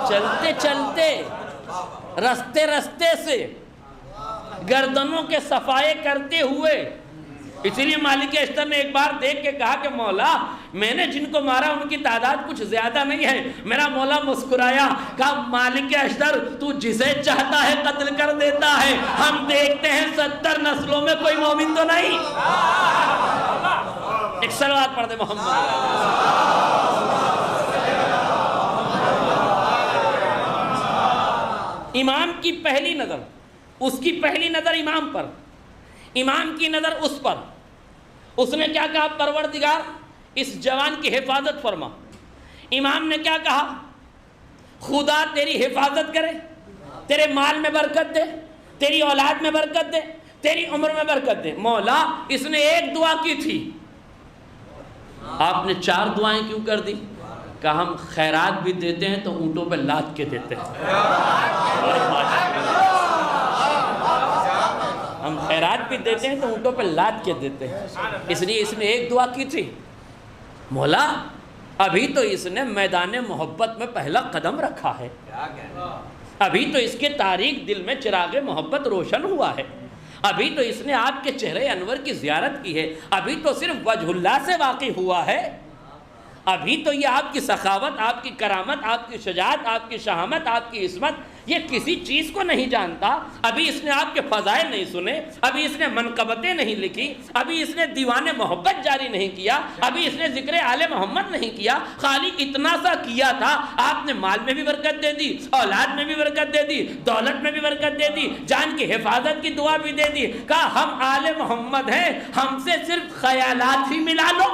چلتے چلتے رستے رستے سے گردنوں کے صفائے کرتے ہوئے، اسی لیے مالک اشتر نے ایک بار دیکھ کے کہا کہ مولا میں نے جن کو مارا ان کی تعداد کچھ زیادہ نہیں ہے۔ میرا مولا مسکرایا، کہا مالک اشتر تو جسے چاہتا ہے قتل کر دیتا ہے، ہم دیکھتے ہیں 70 نسلوں میں کوئی مومن تو نہیں۔ ایک صلوات پڑھ دے محمد۔ امام کی پہلی نظر، اس کی پہلی نظر امام پر، امام کی نظر اس پر، اس نے کیا کہا؟ پروردگار اس جوان کی حفاظت فرما۔ امام نے کیا کہا؟ خدا تیری حفاظت کرے، تیرے مال میں برکت دے، تیری اولاد میں برکت دے، تیری عمر میں برکت دے۔ مولا اس نے ایک دعا کی تھی، آپ نے 4 دعائیں کیوں کر دی؟ کہا ہم خیرات بھی دیتے ہیں تو اونٹوں پہ لاد کے دیتے ہیں، ہم خیرات بھی دیتے ہیں تو اونٹوں پہ لاد کے دیتے ہیں، اس لیے اس نے ایک دعا کی تھی، مولا ابھی تو اس نے میدان محبت میں پہلا قدم رکھا ہے، ابھی تو اس کے تاریک دل میں چراغ محبت روشن ہوا ہے، ابھی تو اس نے آپ کے چہرے انور کی زیارت کی ہے، ابھی تو صرف وجہ اللہ سے واقع ہوا ہے، ابھی تو یہ آپ کی سخاوت، آپ کی کرامت، آپ کی شجاعت، آپ کی شہامت، آپ کی عصمت، یہ کسی چیز کو نہیں جانتا، ابھی اس نے آپ کے فضائل نہیں سنے، ابھی اس نے منقبتیں نہیں لکھی، ابھی اس نے دیوان محبت جاری نہیں کیا، ابھی اس نے ذکر آل محمد نہیں کیا، خالی اتنا سا کیا تھا، آپ نے مال میں بھی برکت دے دی، اولاد میں بھی برکت دے دی، دولت میں بھی برکت دے دی، جان کی حفاظت کی دعا بھی دے دی، کہا ہم آل محمد ہیں، ہم سے صرف خیالات ہی ملا لو،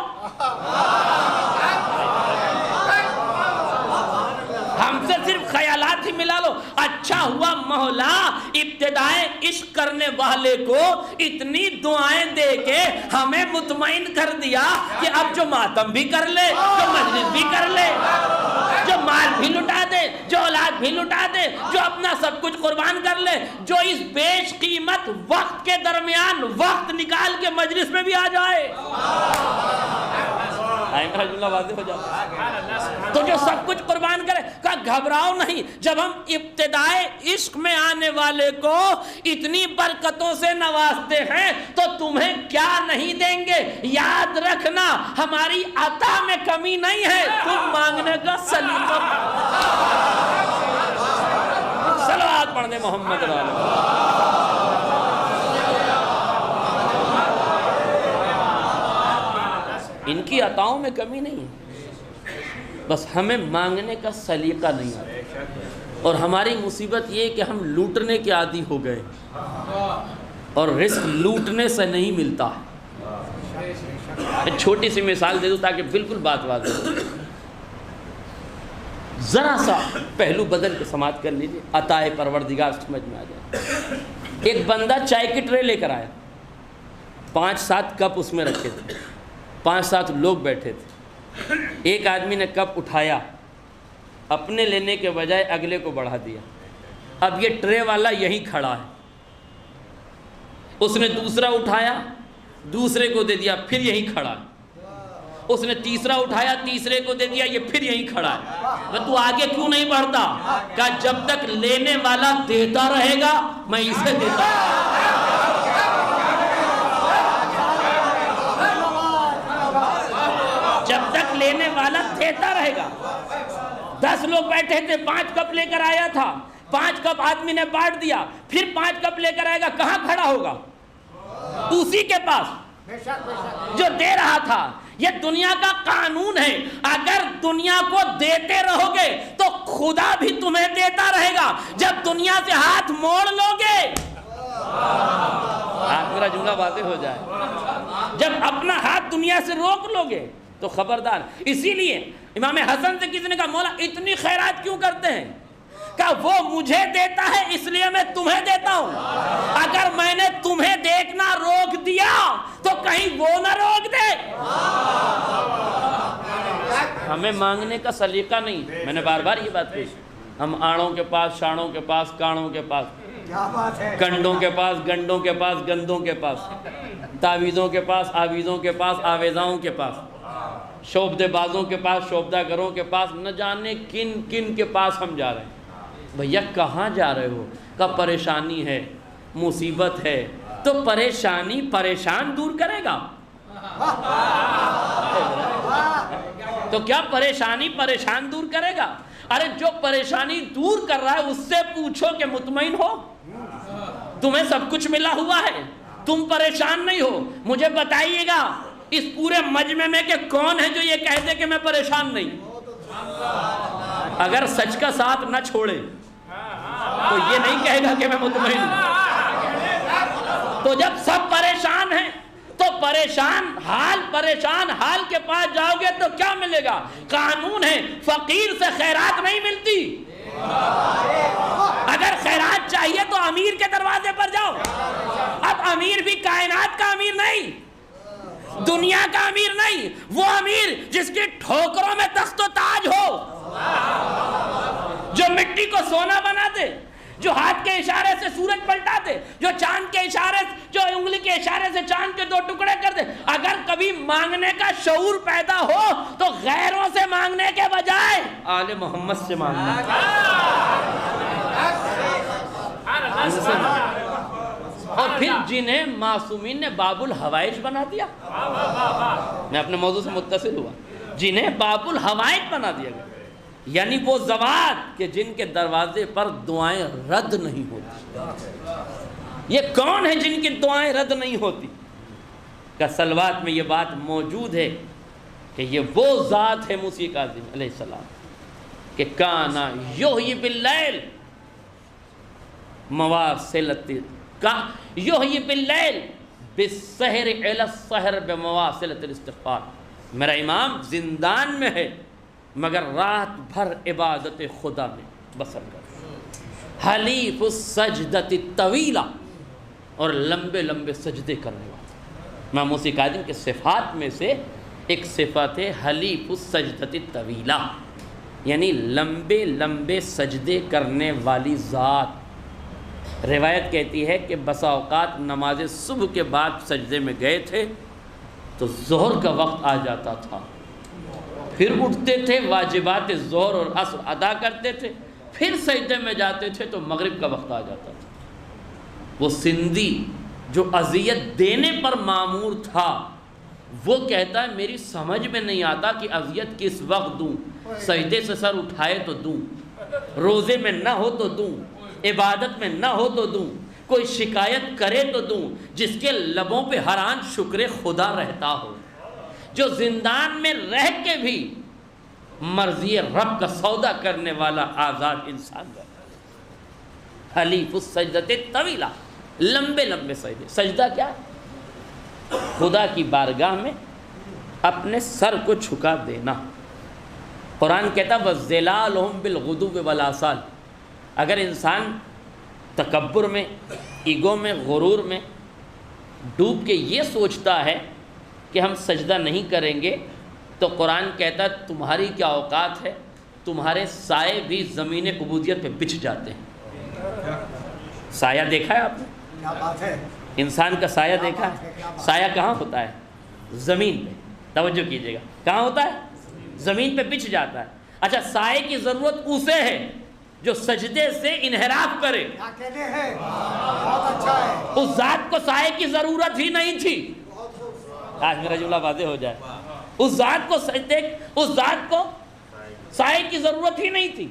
ہم سے صرف خیالات ہی ملا لو۔ اچھا ہوا مولا ابتدا ابتدائے عشق کرنے والے کو اتنی دعائیں دے کے ہمیں مطمئن کر دیا کہ اب جو ماتم بھی کر لے، جو مجلس بھی کر لے، جو مال بھی لٹا دے، جو اولاد بھی لٹا دے، جو اپنا سب کچھ قربان کر لے، جو اس بیش قیمت وقت کے درمیان وقت نکال کے مجلس میں بھی آ جائے، جملہ واضح ہو جاتا، تو جو سب کچھ قربان کرے، کہا گھبراؤ نہیں، جب ہم ابتدائے عشق میں آنے والے کو اتنی برکتوں سے نوازتے ہیں تو تمہیں کیا نہیں دیں گے؟ یاد رکھنا ہماری عطا میں کمی نہیں ہے، تم مانگنے کا سلیقہ صلوات پڑھ دے محمد علیہ وسلم۔ ان کی عطاؤں میں کمی نہیں ہے، بس ہمیں مانگنے کا سلیقہ نہیں آتا، اور ہماری مصیبت یہ کہ ہم لوٹنے کے عادی ہو گئے، اور رزق لوٹنے سے نہیں ملتا۔ ایک چھوٹی سی مثال دے دوں تاکہ بالکل بات واضح ہو، ذرا سا پہلو بدل کے سماعت کر لیجیے، عطا پروردگار سمجھ میں آ جائے۔ ایک بندہ چائے کی ٹرے لے کر آیا، 5-7 کپ اس میں رکھے تھے، 5-7 لوگ بیٹھے تھے، ایک آدمی نے کپ اٹھایا، اپنے لینے کے بجائے اگلے کو بڑھا دیا، اب یہ ٹرے والا یہیں کھڑا ہے، اس نے دوسرا اٹھایا، دوسرے کو دے دیا، پھر یہیں کھڑا ہے، اس نے تیسرا اٹھایا، تیسرے کو دے دیا، یہ پھر یہیں کھڑا ہے، تو آگے کیوں نہیں بڑھتا؟ کہا جب تک لینے والا دیتا رہے گا میں اسے دیتا لینے والا دیتا رہے گا۔ 10 لوگ بیٹھے تھے، 5 کپ لے کر آیا تھا، 5 کپ آدمی نے بانٹ دیا، پھر 5 کپ لے کر آئے گا، کہاں کھڑا ہوگا؟ اسی کے پاس جو دے رہا تھا۔ یہ دنیا کا قانون ہے، اگر دنیا کو دیتے رہو گے تو خدا بھی تمہیں دیتا رہے گا، جب دنیا سے ہاتھ موڑ لو گے، میرا جملہ واضح ہو جائے، جب اپنا ہاتھ دنیا سے روک لو گے تو خبردار۔ اسی لیے امام حسن سے کسی نے کہا مولا اتنی خیرات کیوں کرتے ہیں؟ کہا وہ مجھے دیتا ہے اس لیے میں تمہیں دیتا ہوں، اگر میں نے تمہیں دیکھنا روک دیا تو کہیں وہ نہ روک دے۔ ہمیں مانگنے کا سلیقہ نہیں، میں نے بار بار یہ بات کہی، ہم آڑوں کے پاس، شاڑوں کے پاس، کانوں کے پاس، کنڈوں کے پاس، گنڈوں کے پاس، گندوں کے پاس، تعویذوں کے پاس، آویزوں کے پاس، آویزاؤں کے پاس، شعبدے بازوں کے پاس، شعبدہ گروں کے پاس، نہ جانے کن کن کے پاس ہم جا رہے ہیں۔ بھیا کہاں جا رہے ہو؟ کہ پریشانی ہے، مصیبت ہے، تو پریشانی پریشان دور کرے گا؟ تو کیا پریشانی پریشان دور کرے گا؟ ارے جو پریشانی دور کر رہا ہے اس سے پوچھو کہ مطمئن ہو؟ تمہیں سب کچھ ملا ہوا ہے، تم پریشان نہیں ہو، مجھے بتائیے گا اس پورے مجمع میں کہ کون ہے جو یہ کہتے کہ میں پریشان نہیں؟ اگر سچ کا ساتھ نہ چھوڑے تو یہ نہیں کہے گا کہ میں مطمئن ہوں۔ تو جب سب پریشان ہیں تو پریشان حال کے پاس جاؤ گے تو کیا ملے گا؟ قانون ہے، فقیر سے خیرات نہیں ملتی۔ اگر خیرات چاہیے تو امیر کے دروازے پر جاؤ۔ اب امیر بھی کائنات کا امیر نہیں، دنیا کا امیر نہیں، وہ امیر جس کی ٹھوکروں میں تخت و تاج ہو، جو مٹی کو سونا بنا دے، جو ہاتھ کے اشارے سے سورج پلٹا دے، جو چاند کے اشارے، جو انگلی کے اشارے سے چاند کے 2 ٹکڑے کر دے۔ اگر کبھی مانگنے کا شعور پیدا ہو تو غیروں سے مانگنے کے بجائے آل محمد سے مانگنا۔ اور پھر جنہیں معصومین نے باب الحوائج بنا دیا، میں اپنے موضوع سے متصل ہوا، جنہیں باب الحوائج بنا دیا گیا، یعنی وہ ذوات کہ جن کے دروازے پر دعائیں رد نہیں ہوتی۔ یہ کون ہیں جن کی دعائیں رد نہیں ہوتی؟ کہ سلوات میں یہ بات موجود ہے کہ یہ وہ ذات ہے موسیٰ کاظم علیہ السلام کہ کانا یحیی باللیل مواصلت کا یحیی باللیل بالسحر الی السحر بمواصلت الاستغفار۔ میرا امام زندان میں ہے مگر رات بھر عبادت خدا میں بسر کر۔ حلیف السجدۃ الطویلہ، اور لمبے لمبے سجدے کرنے والا۔ امام موسی کاظم کے صفات میں سے ایک صفت ہے حلیف السجدۃ الطویلہ، یعنی لمبے لمبے سجدے کرنے والی ذات۔ روایت کہتی ہے کہ بسا اوقات نماز صبح کے بعد سجدے میں گئے تھے تو ظہر کا وقت آ جاتا تھا، پھر اٹھتے تھے، واجبات ظہر اور عصر ادا کرتے تھے، پھر سجدے میں جاتے تھے تو مغرب کا وقت آ جاتا تھا۔ وہ سندھی جو اذیت دینے پر معمور تھا، وہ کہتا ہے میری سمجھ میں نہیں آتا کہ اذیت کس وقت دوں، سجدے سے سر اٹھائے تو دوں، روزے میں نہ ہو تو دوں، عبادت میں نہ ہو تو دوں، کوئی شکایت کرے تو دوں، جس کے لبوں پہ ہر آن شکر خدا رہتا ہو، جو زندان میں رہ کے بھی مرضی رب کا سودا کرنے والا آزاد انسان ہے۔ حلیف السجدۃ الطویلہ، لمبے لمبے سجدے۔ سجدہ کیا؟ خدا کی بارگاہ میں اپنے سر کو جھکا دینا۔ قرآن کہتا وَالظِّلَالُهُمْ بِالْغُدُوِّ وَالْآصَالِ۔ اگر انسان تکبر میں، ایگو میں، غرور میں ڈوب کے یہ سوچتا ہے کہ ہم سجدہ نہیں کریں گے، تو قرآن کہتا تمہاری کیا اوقات ہے، تمہارے سائے بھی زمین عبودیت پہ بچھ جاتے ہیں۔ سایہ دیکھا ہے آپ نے؟ کیا بات ہے؟ انسان کا سایہ دیکھا ہے؟ سایہ کہاں ہوتا ہے؟ زمین پہ۔ توجہ کیجئے گا، کہاں ہوتا ہے؟ زمین پہ بچھ جاتا ہے۔ اچھا، سائے کی ضرورت اسے ہے جو سجدے سے انحراف کرے۔ کیا کہتے ہیں؟ بہت اچھا ہے۔ اس ذات کو سائے کی ضرورت ہی نہیں تھی۔ آج میرا جملہ واضح ہو جائے۔ اس ذات کو سائے کی ضرورت ہی نہیں تھی۔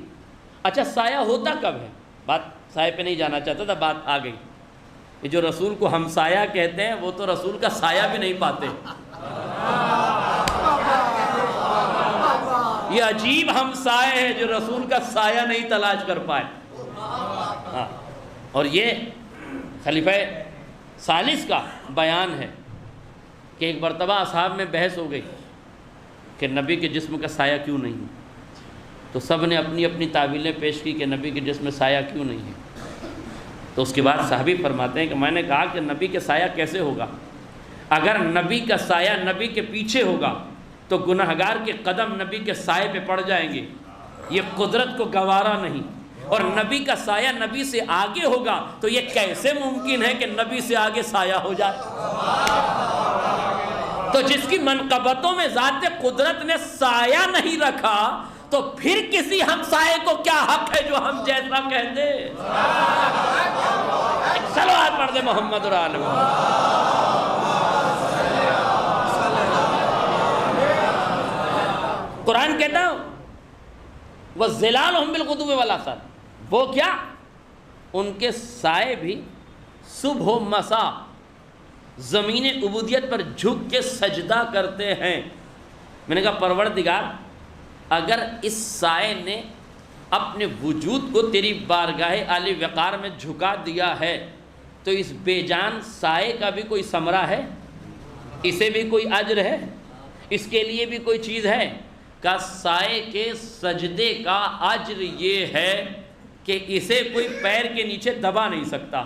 اچھا، سایہ ہوتا کب ہے؟ بات سائے پہ نہیں جانا چاہتا تھا، بات آ گئی۔ یہ جو رسول کو ہم سایہ کہتے ہیں، وہ تو رسول کا سایہ بھی نہیں پاتے۔ یہ عجیب ہم سایہ ہے جو رسول کا سایہ نہیں تلاش کر پائے۔ اور یہ خلیفہ ثالث کا بیان ہے کہ ایک مرتبہ اصحاب میں بحث ہو گئی کہ نبی کے جسم کا سایہ کیوں نہیں ہے، تو سب نے اپنی اپنی تعویلیں پیش کی کہ نبی کے جسم میں سایہ کیوں نہیں ہے۔ تو اس کے بعد صحابی فرماتے ہیں کہ میں نے کہا کہ نبی کے سایہ کیسے ہوگا؟ اگر نبی کا سایہ نبی کے پیچھے ہوگا تو گناہگار کے قدم نبی کے سائے پہ پڑ جائیں گے، یہ قدرت کو گوارا نہیں۔ اور نبی کا سایہ نبی سے آگے ہوگا تو یہ کیسے ممکن ہے کہ نبی سے آگے سایہ ہو جائے؟ تو جس کی منقبتوں میں ذات قدرت نے سایہ نہیں رکھا، تو پھر کسی ہمسائے کو کیا حق ہے جو ہم جیسا کہہ دے؟ صلوات پڑھ دے محمد اور آل محمد۔ قرآن کہتا ہوں وَالظِّلَالُهُمْ بِالْغُدُوِّ وَالْآصَالِ، وہ کیا؟ ان کے سائے بھی صبح و مساء زمین عبودیت پر جھک کے سجدہ کرتے ہیں۔ میں نے کہا پروردگار، اگر اس سائے نے اپنے وجود کو تیری بارگاہ عالی وقار میں جھکا دیا ہے، تو اس بے جان سائے کا بھی کوئی ثمرہ ہے؟ اسے بھی کوئی اجر ہے؟ اس کے لیے بھی کوئی چیز ہے؟ کہ سائے کے سجدے کا اجر یہ ہے کہ اسے کوئی پیر کے نیچے دبا نہیں سکتا۔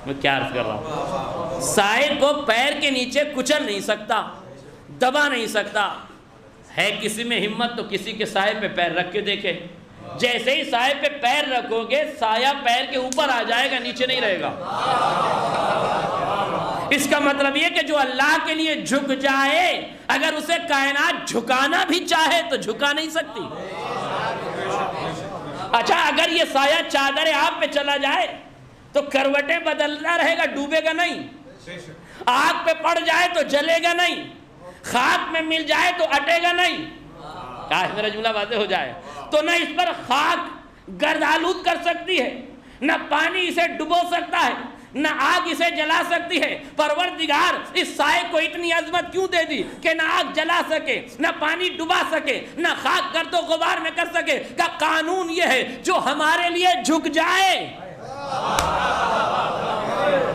میں کیا عرض کر رہا ہوں؟ سائے کو پیر کے نیچے کچل نہیں سکتا، دبا نہیں سکتا۔ ہے کسی میں ہمت تو کسی کے سائے پہ پیر رکھ کے دیکھے، جیسے ہی سائے پہ پیر رکھو گے سایہ پیر کے اوپر آ جائے گا، نیچے نہیں رہے گا۔ اس کا مطلب یہ کہ جو اللہ کے لیے جھک جائے، اگر اسے کائنات جھکانا بھی چاہے تو جھکا نہیں سکتی۔ اچھا، اگر یہ سایہ چادر آپ پہ چلا جائے تو کروٹیں بدلتا رہے گا، ڈوبے گا نہیں۔ آگ پہ پڑ جائے تو جلے گا نہیں، خاک میں مل جائے تو اٹے گا نہیں۔ کاش میرا جملہ واضح ہو جائے۔ تو نہ اس پر خاک گرد آلود کر سکتی ہے، نہ پانی اسے ڈبو سکتا ہے، نہ آگ اسے جلا سکتی ہے۔ پروردگار اس سائے کو اتنی عظمت کیوں دے دی کہ نہ آگ جلا سکے، نہ پانی ڈبا سکے، نہ خاک گرد و غبار میں کر سکے؟ کا قانون یہ ہے جو ہمارے لیے جھک جائے،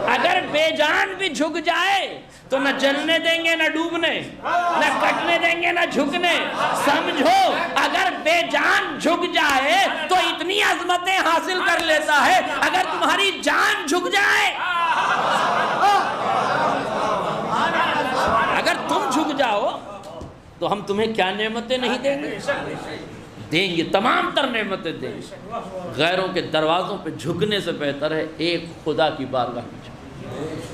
اگر بے جان بھی جھک جائے تو نہ جلنے دیں گے نہ ڈوبنے، نہ کٹنے دیں گے نہ جھکنے۔ سمجھو اگر بے جان جھک جائے تو اتنی عظمتیں حاصل کر لیتا ہے، اگر تمہاری جان جھک جائے، اگر تم جھک جاؤ تو ہم تمہیں کیا نعمتیں نہیں دیں گے؟ دیں گے، تمام تر نعمتیں دیں گے۔ غیروں کے دروازوں پہ جھکنے سے بہتر ہے ایک خدا کی بارگاہ میں جھکو۔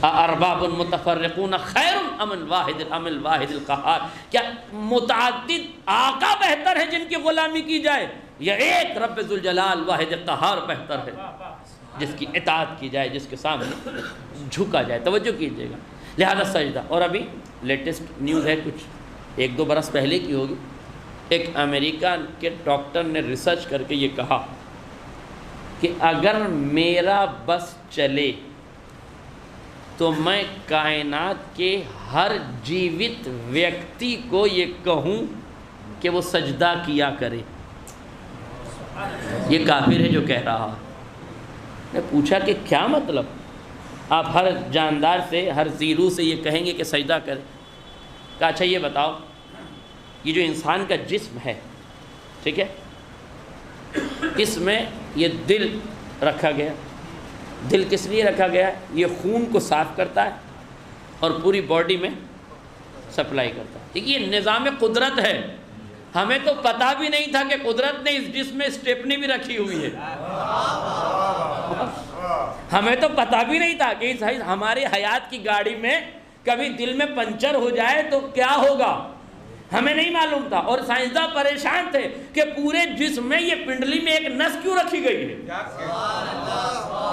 ارباب متفرقون خیر ام الواحد القہار، کیا متعدد آقا بہتر ہے جن کی غلامی کی جائے، یا ایک رب ذوالجلال واحد قہار بہتر ہے جس کی اطاعت کی جائے، جس کے سامنے جھکا جائے؟ توجہ کیجئے گا، لہذا سجدہ۔ اور ابھی لیٹسٹ نیوز ہے، کچھ 1-2 برس پہلے کی ہوگی، ایک امریکہ کے ڈاکٹر نے ریسرچ کر کے یہ کہا کہ اگر میرا بس چلے تو میں کائنات کے ہر جیوت ویکتی کو یہ کہوں کہ وہ سجدہ کیا کرے۔ یہ کافر ہے جو کہہ رہا۔ میں پوچھا کہ کیا مطلب؟ آپ ہر جاندار سے، ہر زیرو سے یہ کہیں گے کہ سجدہ کرے؟ کہا اچھا یہ بتاؤ، یہ جو انسان کا جسم ہے، ٹھیک ہے، اس میں یہ دل رکھا گیا۔ دل کس لیے رکھا گیا ہے؟ یہ خون کو صاف کرتا ہے اور پوری باڈی میں سپلائی کرتا ہے۔ ٹھیک، یہ نظام قدرت ہے۔ ہمیں تو پتہ بھی نہیں تھا کہ قدرت نے اس جسم میں اسٹیپنی بھی رکھی ہوئی ہے۔ ہمیں تو پتہ بھی نہیں تھا کہ ہماری حیات کی گاڑی میں کبھی دل میں پنچر ہو جائے تو کیا ہوگا، ہمیں نہیں معلوم تھا۔ اور سائنسداں پریشان تھے کہ پورے جسم میں یہ پنڈلی میں ایک نس کیوں رکھی گئی ہے،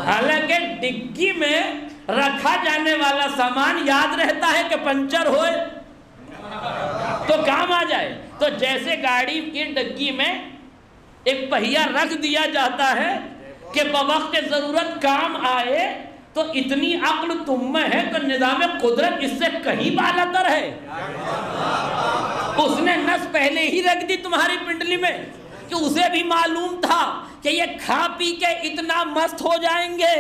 حالانکہ ڈگی میں رکھا جانے والا سامان یاد رہتا ہے کہ پنچر ہوئے تو کام آ جائے۔ تو جیسے گاڑی کی ڈگی میں ایک پہیہ رکھ دیا جاتا ہے کہ بوقت ضرورت کام آئے، تو اتنی عقل تم میں ہے تو نظام قدرت اس سے کہیں بالاتر ہے۔ اس نے نس پہلے ہی رکھ دی تمہاری پنڈلی میں کہ اسے بھی معلوم تھا کہ یہ کھا پی کے اتنا مست ہو جائیں گے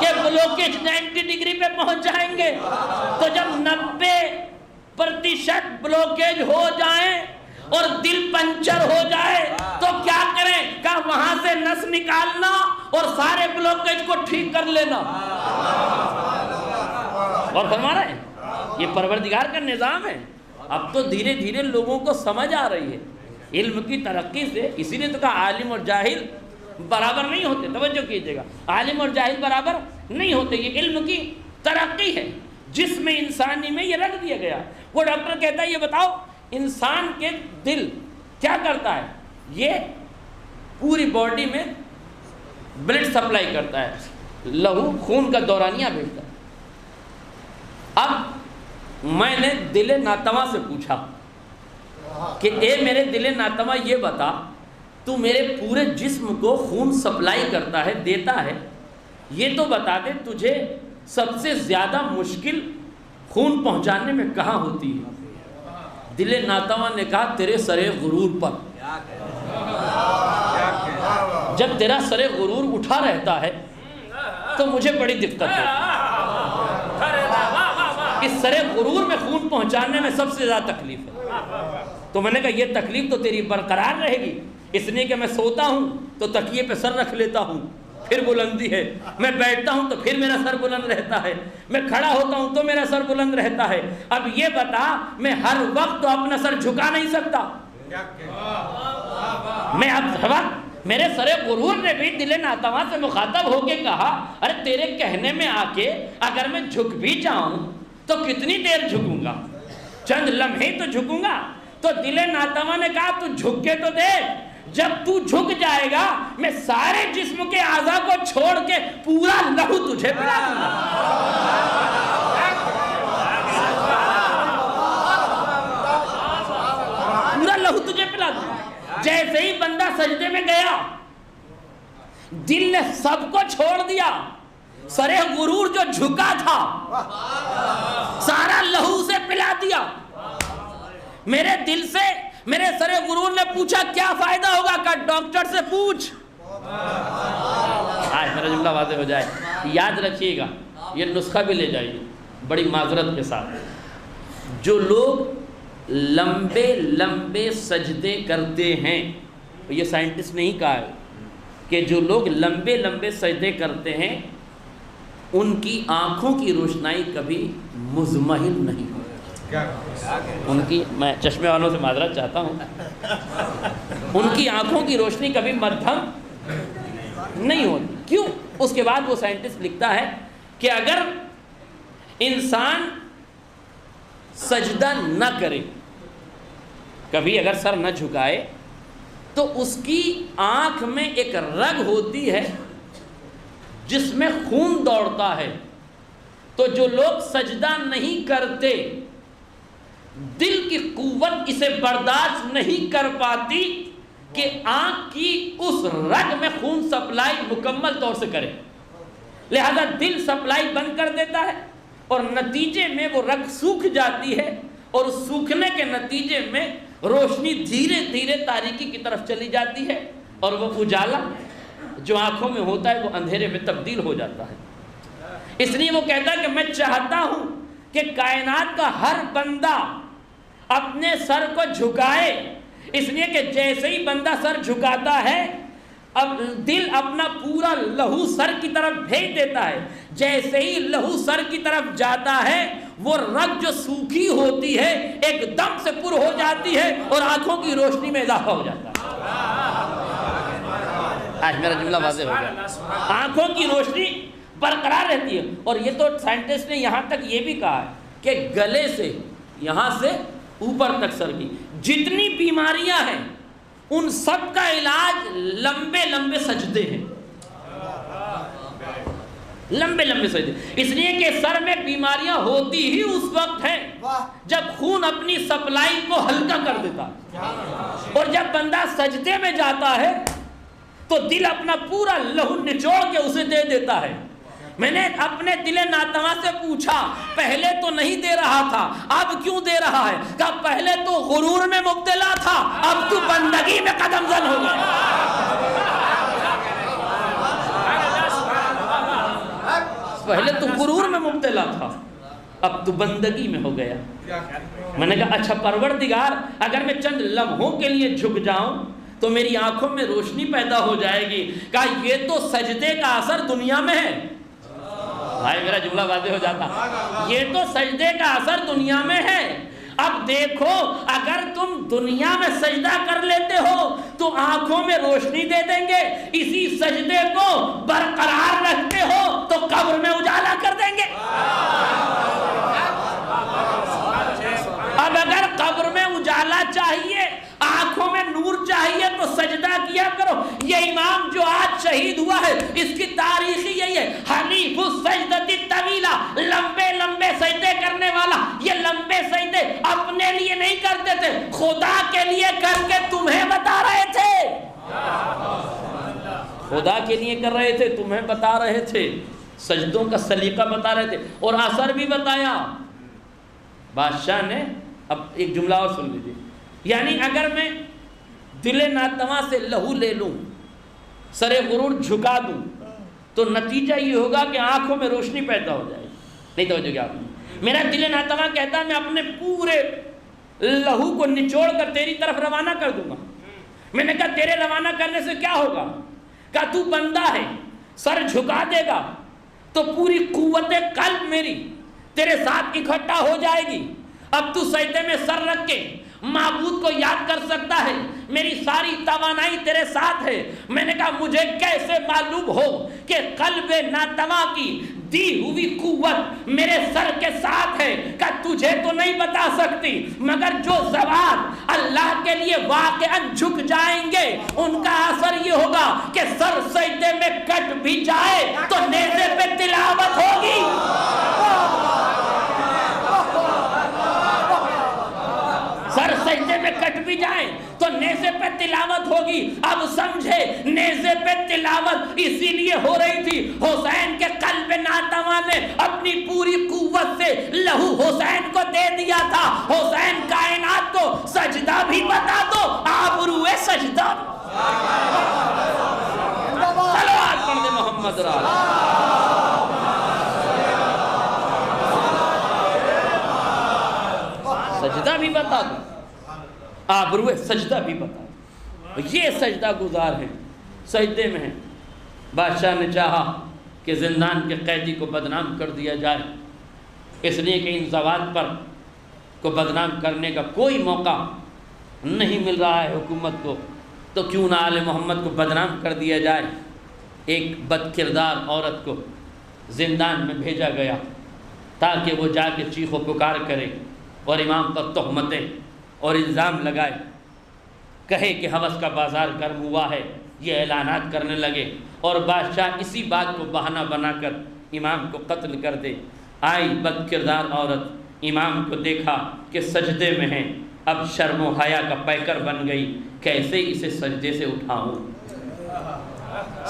کہ بلوکیج 90 ڈگری پہ پہنچ جائیں گے۔ تو جب 90% بلوکیج ہو جائیں اور دل پنچر ہو جائے تو کیا کریں؟ کہا وہاں سے نس نکالنا اور سارے بلوکیج کو ٹھیک کر لینا۔ اور فرما رہے ہیں یہ پروردگار کا نظام ہے۔ اب تو دھیرے دھیرے لوگوں کو سمجھ آ رہی ہے علم کی ترقی سے۔ اسی لیے تو کہا عالم اور جاہل برابر نہیں ہوتے۔ توجہ کیجئے گا، عالم اور جاہل برابر نہیں ہوتے، یہ علم کی ترقی ہے جس میں انسانی میں یہ رکھ دیا گیا۔ وہ ڈاکٹر کہتا ہے یہ بتاؤ انسان کے دل کیا کرتا ہے؟ یہ پوری باڈی میں بلڈ سپلائی کرتا ہے، لہو خون کا دورانیہ بھیجتا ہے۔ اب میں نے دل ناتواں سے پوچھا کہ اے میرے دل ناتواں یہ بتا، تو میرے پورے جسم کو خون سپلائی کرتا ہے، دیتا ہے، یہ تو بتا دے تجھے سب سے زیادہ مشکل خون پہنچانے میں کہاں ہوتی ہے؟ دل ناتواں نے کہا تیرے سرے غرور پر۔ جب تیرا سرے غرور اٹھا رہتا ہے تو مجھے بڑی دقت ہے۔ اس سرے غرور میں خون پہنچانے میں سب سے زیادہ تکلیف ہے۔ تو میں نے کہا یہ تکلیف تو تیری برقرار رہے گی، اس لیے کہ میں سوتا ہوں تو تکیے پہ سر رکھ لیتا ہوں، پھر بلندی ہے، میں بیٹھتا ہوں تو پھر میرا سر بلند رہتا ہے، میں کھڑا ہوتا ہوں تو میرا سر بلند رہتا ہے۔ اب یہ بتا میں ہر وقت تو اپنا سر جھکا نہیں سکتا، میں اب میرے سرے غرور نے بھی دل ناتواں سے مخاطب ہو کے کہا ارے تیرے کہنے میں آ کے اگر میں جھک بھی جاؤں تو کتنی دیر جھکوں گا، چند لمحے تو جھکوں گا۔ تو دل ناتواں نے کہا تو جھک کے تو دیکھ، جب تو جھک جائے گا میں سارے جسم کے اعضاء کو چھوڑ کے پورا لہو تجھے پلا دوں گا۔ پورا لہو تجھے پلا دوں گا۔ جیسے ہی بندہ سجدے میں گیا دل نے سب کو چھوڑ دیا، سرے غرور جو جھکا تھا سارا لہو سے پلا دیا۔ میرے دل سے میرے سرے غرور نے پوچھا کیا فائدہ ہوگا؟ کہ ڈاکٹر سے پوچھ۔ آج میرا جملہ واضح ہو جائے، یاد رکھیے گا، یہ نسخہ بھی لے جائیے، بڑی معذرت کے ساتھ، جو لوگ لمبے لمبے سجدے کرتے ہیں، یہ سائنٹسٹ نے ہی کہا ہے کہ جو لوگ لمبے لمبے سجدے کرتے ہیں ان کی آنکھوں کی روشنائی کبھی مزمحل نہیں ہوتی۔ ان کی، میں چشمے والوں سے معذرت چاہتا ہوں، ان کی آنکھوں کی روشنی کبھی مدھم نہیں ہوتی۔ کیوں؟ اس کے بعد وہ سائنٹسٹ لکھتا ہے کہ اگر انسان سجدہ نہ کرے، کبھی اگر سر نہ جھکائے، تو اس کی آنکھ میں ایک رگ ہوتی ہے جس میں خون دوڑتا ہے۔ تو جو لوگ سجدہ نہیں کرتے، دل کی قوت اسے برداشت نہیں کر پاتی کہ آنکھ کی اس رگ میں خون سپلائی مکمل طور سے کرے، لہذا دل سپلائی بند کر دیتا ہے اور نتیجے میں وہ رگ سوکھ جاتی ہے، اور اس سوکھنے کے نتیجے میں روشنی دھیرے دھیرے تاریکی کی طرف چلی جاتی ہے، اور وہ اجالا جو آنکھوں میں ہوتا ہے وہ اندھیرے میں تبدیل ہو جاتا ہے۔ اس لیے وہ کہتا ہے کہ میں چاہتا ہوں کہ کائنات کا ہر بندہ اپنے سر کو جھکائے، اس لیے کہ جیسے ہی بندہ سر جھکاتا ہے اب دل اپنا پورا لہو سر کی طرف بھیج دیتا ہے، جیسے ہی لہو سر کی طرف جاتا ہے وہ رگ جو سوکھی ہوتی ہے ایک دم سے پر ہو جاتی ہے اور آنکھوں کی روشنی میں اضافہ ہو جاتا ہے۔ آج میرا جملہ واضح ہو گیا، آنکھوں کی روشنی برقرار رہتی ہے۔ اور یہ تو سائنٹسٹ نے یہاں تک یہ بھی کہا ہے کہ گلے سے یہاں سے اوپر تک سر کی جتنی بیماریاں ہیں ان سب کا علاج لمبے لمبے سجدے ہیں، لمبے لمبے سجدے، اس لیے کہ سر میں بیماریاں ہوتی ہی اس وقت ہیں جب خون اپنی سپلائی کو ہلکا کر دیتا ہے، اور جب بندہ سجدے میں جاتا ہے تو دل اپنا پورا لہو نچوڑ کے اسے دے دیتا ہے۔ میں نے اپنے دل ناتواں سے پوچھا، پہلے تو نہیں دے رہا تھا، اب کیوں دے رہا ہے؟ کہا پہلے تو غرور میں مبتلا تھا، اب تو بندگی میں قدم زن ہو گیا۔ پہلے تو غرور میں مبتلا تھا، اب تو بندگی میں ہو گیا۔ میں نے کہا اچھا پروردگار، اگر میں چند لمحوں کے لیے جھک جاؤں تو میری آنکھوں میں روشنی پیدا ہو جائے گی۔ کہا یہ تو سجدے کا اثر دنیا میں ہے۔ بھائی میرا جملہ واضح ہو جاتا، یہ تو سجدے کا اثر دنیا میں ہے۔ اب دیکھو اگر تم دنیا میں سجدہ کر لیتے ہو تو آنکھوں میں روشنی دے دیں گے، اسی سجدے کو برقرار رکھتے ہو تو قبر میں اجالا کر دیں گے۔ اب اگر قبر میں اجالا چاہیے، آنکھوں میں نور چاہیے تو سجدہ کیا کرو۔ یہ امام جو آج شہید ہوا ہے اس کی تاریخ یہی ہے، حنیف السجدۃ الطویلہ، لمبے لمبے سجدے کرنے والا۔ یہ لمبے سجدے اپنے لیے نہیں کرتے تھے، خدا کے لیے کر کے تمہیں بتا رہے تھے، خدا کے لیے کر رہے تھے، تمہیں بتا رہے تھے، سجدوں کا سلیقہ بتا رہے تھے اور اثر بھی بتایا۔ بادشاہ نے، اب ایک جملہ اور سن لیجیے، یعنی اگر میں دل ناتواں سے لہو لے لوں، سر غرور جھکا دوں، تو نتیجہ یہ ہوگا کہ آنکھوں میں روشنی پیدا ہو جائے گی۔ نہیں توجہ کیا آپ نے؟ میرا دل ناتواں کہتا ہے میں اپنے پورے لہو کو نچوڑ کر تیری طرف روانہ کر دوں گا۔ میں نے کہا تیرے روانہ کرنے سے کیا ہوگا؟ کہا تو بندہ ہے، سر جھکا دے گا تو پوری قوت قلب میری تیرے ساتھ اکٹھا ہو جائے گی۔ اب تو سجدے میں سر رکھ کے معبود کو یاد کر سکتا ہے، میری ساری توانائی تیرے ساتھ ہے۔ میں نے کہا مجھے کیسے معلوم ہو کہ قلب ناتواں کی دی ہوئی قوت میرے سر کے ساتھ ہے؟ کہ تجھے تو نہیں بتا سکتی، مگر جو زوات اللہ کے لیے واقعاً جھک جائیں گے ان کا اثر یہ ہوگا کہ سر سجدے میں کٹ بھی جائے تو نیزے پہ تلاوت ہوگی۔ سر سجدے میں کٹ بھی جائیں تو نیزے پہ تلاوت ہوگی۔ اب سمجھے نیزے پہ تلاوت اسی لیے ہو رہی تھی، حسین کے قلب ناتواں نے اپنی پوری قوت سے لہو حسین کو دے دیا تھا۔ حسین کائنات کو سجدہ بھی بتا دو، آبروئے سجدہ۔ صلوات پڑھ دے محمد رسول۔ بتا دوں، آبروئے سجدہ بھی بتا دوں۔ یہ سجدہ گزار ہیں، سجدے میں ہیں۔ بادشاہ نے چاہا کہ زندان کے قیدی کو بدنام کر دیا جائے، اس لیے کہ ان زوات پر کو بدنام کرنے کا کوئی موقع نہیں مل رہا ہے حکومت کو، تو کیوں نہ آل محمد کو بدنام کر دیا جائے۔ ایک بد کردار عورت کو زندان میں بھیجا گیا تاکہ وہ جا کے چیخ و پکار کرے اور امام پر تہمتیں اور الزام لگائے، کہے کہ ہوس کا بازار گرم ہوا ہے، یہ اعلانات کرنے لگے، اور بادشاہ اسی بات کو بہانہ بنا کر امام کو قتل کر دے۔ آئی بد کردار عورت، امام کو دیکھا کہ سجدے میں ہیں، اب شرم و حیا کا پیکر بن گئی، کیسے اسے سجدے سے اٹھاؤں۔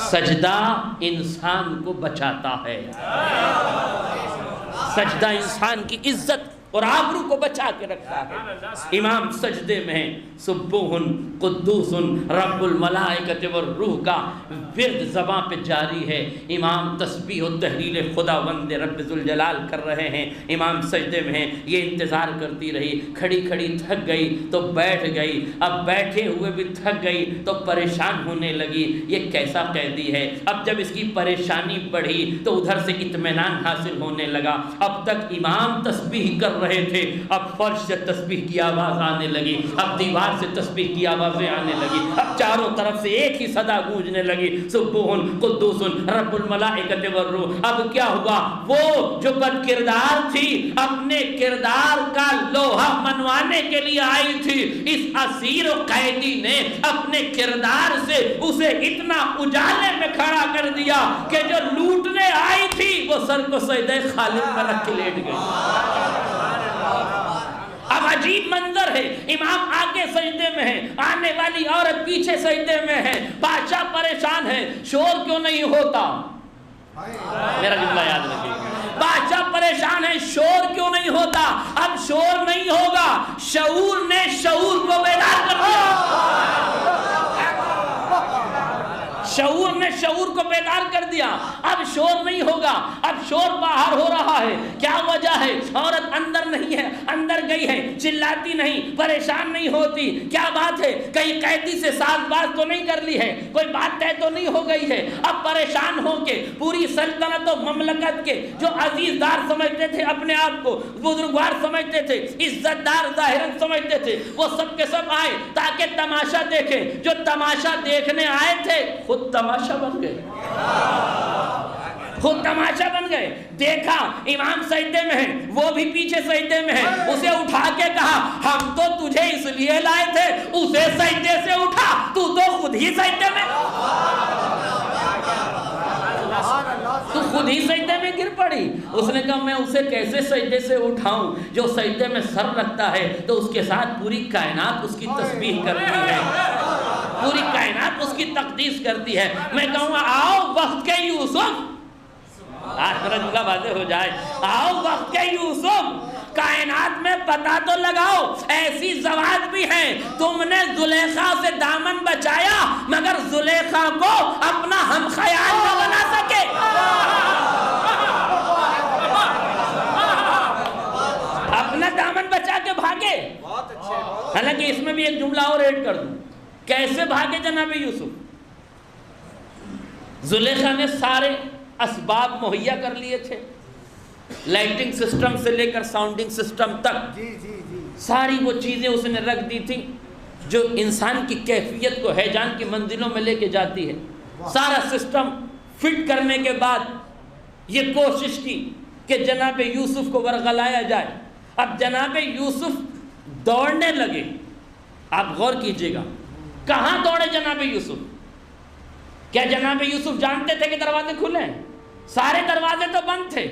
سجدہ انسان کو بچاتا ہے، سجدہ انسان کی عزت اور آبرو کو بچا کے رکھتا ہے۔ امام سجدے میں ہیں، سبوح قدوس رب الملائکۃ والروح کا ورد زباں پہ جاری ہے۔ امام تسبیح و تحلیل خداوند رب ذوالجلال کر رہے ہیں، امام سجدے میں ہیں۔ یہ انتظار کرتی رہی، کھڑی کھڑی تھک گئی تو بیٹھ گئی، اب بیٹھے ہوئے بھی تھک گئی تو پریشان ہونے لگی، یہ کیسا قیدی ہے۔ اب جب اس کی پریشانی بڑھی تو ادھر سے اطمینان حاصل ہونے لگا۔ اب تک امام تسبیح کر رہے تھے، اب فرش سے تسبیح کی آواز آنے لگی، اب دیوار سے تسبیح کی آوازیں آنے لگی، اب چاروں طرف سے ایک ہی صدا گونجنے لگی، سبوح قدوس رب الملائکۃ والروح۔ اب کیا ہوا، وہ جو بد کردار تھی اپنے کردار کا لوہا منوانے کے لیے آئی تھی، اس اسیر و قیدی نے اپنے کردار سے اسے اتنا اجالے میں کھڑا کر دیا کہ جو لوٹنے آئی تھی وہ سر کو سجدہ خالق پر رکھ کے لیٹ گئی۔ اب عجیب منظر ہے، امام آگے سجدے میں ہے، آنے والی عورت پیچھے سجدے میں ہے، بادشاہ پریشان ہے، شور کیوں نہیں ہوتا؟ میرا جملہ یاد رکھیے، بادشاہ پریشان ہے، شور کیوں نہیں ہوتا؟ اب شور نہیں ہوگا، شعور نے شعور کو بیدار کر دیا، شعور نے شعور کو بیدار کر دیا۔ اب شور نہیں ہوگا، اب شور باہر ہو رہا ہے۔ کیا وجہ ہے؟ عورت اندر نہیں ہے، اندر گئی ہے، چلاتی نہیں، پریشان نہیں ہوتی۔ کیا بات ہے؟ کہیں قیدی سے ساز باز تو نہیں کر لی ہے، کوئی بات طے تو نہیں ہو گئی ہے؟ اب پریشان ہو کے پوری سلطنت و مملکت کے جو عزیز دار سمجھتے تھے اپنے آپ کو، بزرگوار سمجھتے تھے، عزت دار ظاہراً سمجھتے تھے، وہ سب کے سب آئے تاکہ تماشا دیکھیں۔ جو تماشا دیکھنے آئے تھے خود تماشا بن گئے، خود تماشا بن گئے۔ دیکھا امام سجدے میں ہے، وہ بھی پیچھے سجدے میں ہے، اسے اٹھا کے کہا ہم تو تجھے اس لیے لائے تھے، اسے سجدے سے اٹھا، تو خود ہی سجدے میں، تو خود ہی سجدے میں گر پڑی۔ اس نے کہا میں اسے کیسے سجدے سے اٹھاؤں جو سجدے میں سر رکھتا ہے تو اس کے ساتھ پوری کائنات اس کی تسبیح کرتی ہے، پوری کائنات اس کی تقدیس کرتی ہے۔ میں کہوں گا آؤ وقت کے یوسف، آج میرا جملہ واضح ہو جائے، آؤ وقت کے یوسف، کائنات میں پتہ تو لگاؤ، ایسی زوات بھی ہیں تم نے زلیخا سے دامن بچایا مگر زلیخا کو اپنا ہم خیال نہ بنا سکے۔ اپنا دامن بچا کے بھاگے۔ حالانکہ اس میں بھی ایک جملہ اور ایڈ کر دوں، کیسے بھاگے جناب یوسف؟ زلیخا نے سارے اسباب مہیا کر لیے تھے، لائٹنگ سسٹم سے لے کر ساؤنڈنگ سسٹم تک ساری وہ چیزیں اس نے رکھ دی تھی جو انسان کی کیفیت کو ہیجان کی منزلوں میں لے کے جاتی ہے۔ سارا سسٹم فٹ کرنے کے بعد یہ کوشش کی کہ جناب یوسف کو ورغلایا جائے۔ اب جناب یوسف دوڑنے لگے، آپ غور کیجئے گا، کہاں دوڑے جناب یوسف؟ کیا جناب یوسف جانتے تھے کہ دروازے کھلے ہیں؟ سارے دروازے تو بند تھے۔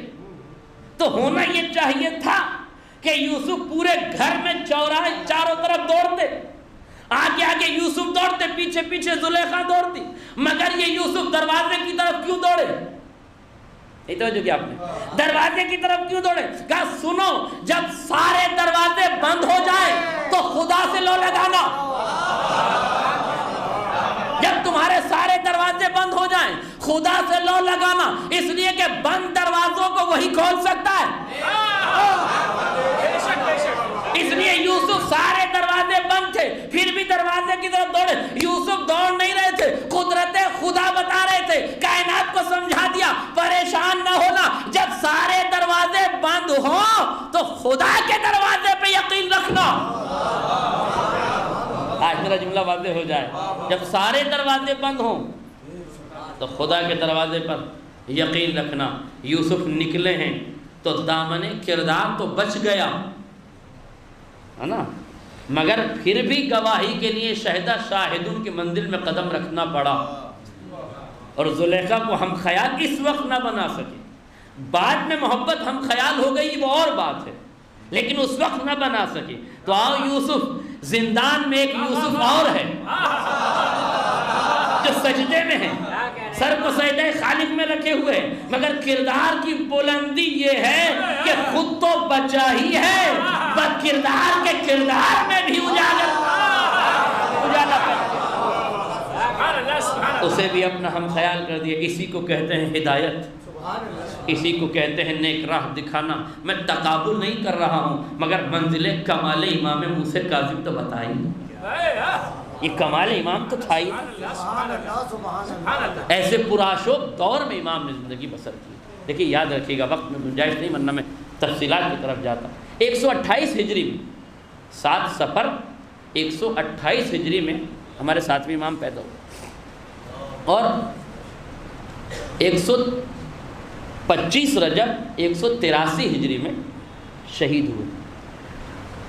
تو ہونا یہ چاہیے تھا کہ یوسف پورے گھر میں چوراہے چاروں طرف دوڑتے، آگے آگے یوسف دوڑتے، پیچھے پیچھے زلیخا دوڑتی، مگر یہ یوسف دروازے کی طرف کیوں دوڑے؟ نہیں توجہ کیا آپ نے؟ دروازے کی طرف کیوں دوڑے؟ کہا سنو، جب سارے دروازے بند ہو جائیں تو خدا سے لو لگانا۔ جب تمہارے سارے دروازے بند ہو جائیں خدا سے لو لگانا، اس لیے کہ بند دروازوں کو وہی کھول سکتا ہے۔ اس لیے یوسف یوسف سارے دروازے بند تھے پھر بھی دروازے کی طرف دوڑے. یوسف دوڑ نہیں رہے تھے, قدرت خدا بتا رہے تھے, کائنات کو سمجھا دیا پریشان نہ ہونا, جب سارے دروازے بند ہوں تو خدا کے دروازے پہ یقین رکھنا. آج میرا جملہ واضح ہو جائے, جب سارے دروازے بند ہوں تو خدا کے دروازے پر یقین رکھنا. یوسف نکلے ہیں تو دامن کردار تو بچ گیا ہے نا, مگر پھر بھی گواہی کے لیے شہدہ شاہدون کی منزل میں قدم رکھنا پڑا. اور زلیخا کو ہم خیال اس وقت نہ بنا سکے, بعد میں محبت ہم خیال ہو گئی وہ اور بات ہے, لیکن اس وقت نہ بنا سکے. تو آؤ یوسف, زندان میں ایک یوسف اور ہے جو سجدے میں ہے, سر کو سجدہ خالق میں رکھے ہوئے, مگر کردار کی بلندی یہ ہے کہ خود تو بچا ہی ہے, بس کردار کے کردار میں بھی اجاگر اسے بھی اپنا ہم خیال کر دیا. اسی کو کہتے ہیں ہدایت, اسی کو کہتے ہیں نیک راہ دکھانا. میں تقابل نہیں کر رہا ہوں, مگر منزل کمال امام موسیٰ کاظم تو بتائی, یہ کمال امام تو تھا ہی. ایسے پرآشوب دور میں امام نے زندگی بسر کی. دیکھیے یاد رکھیے گا, وقت میں گنجائش نہیں, ورنہ میں تفصیلات کی طرف جاتا. 128 ہجری میں 7 صفر 128 ہجری میں ہمارے 7ویں امام پیدا ہوئے, اور 125 رجب 183 ہجری میں شہید ہوئے.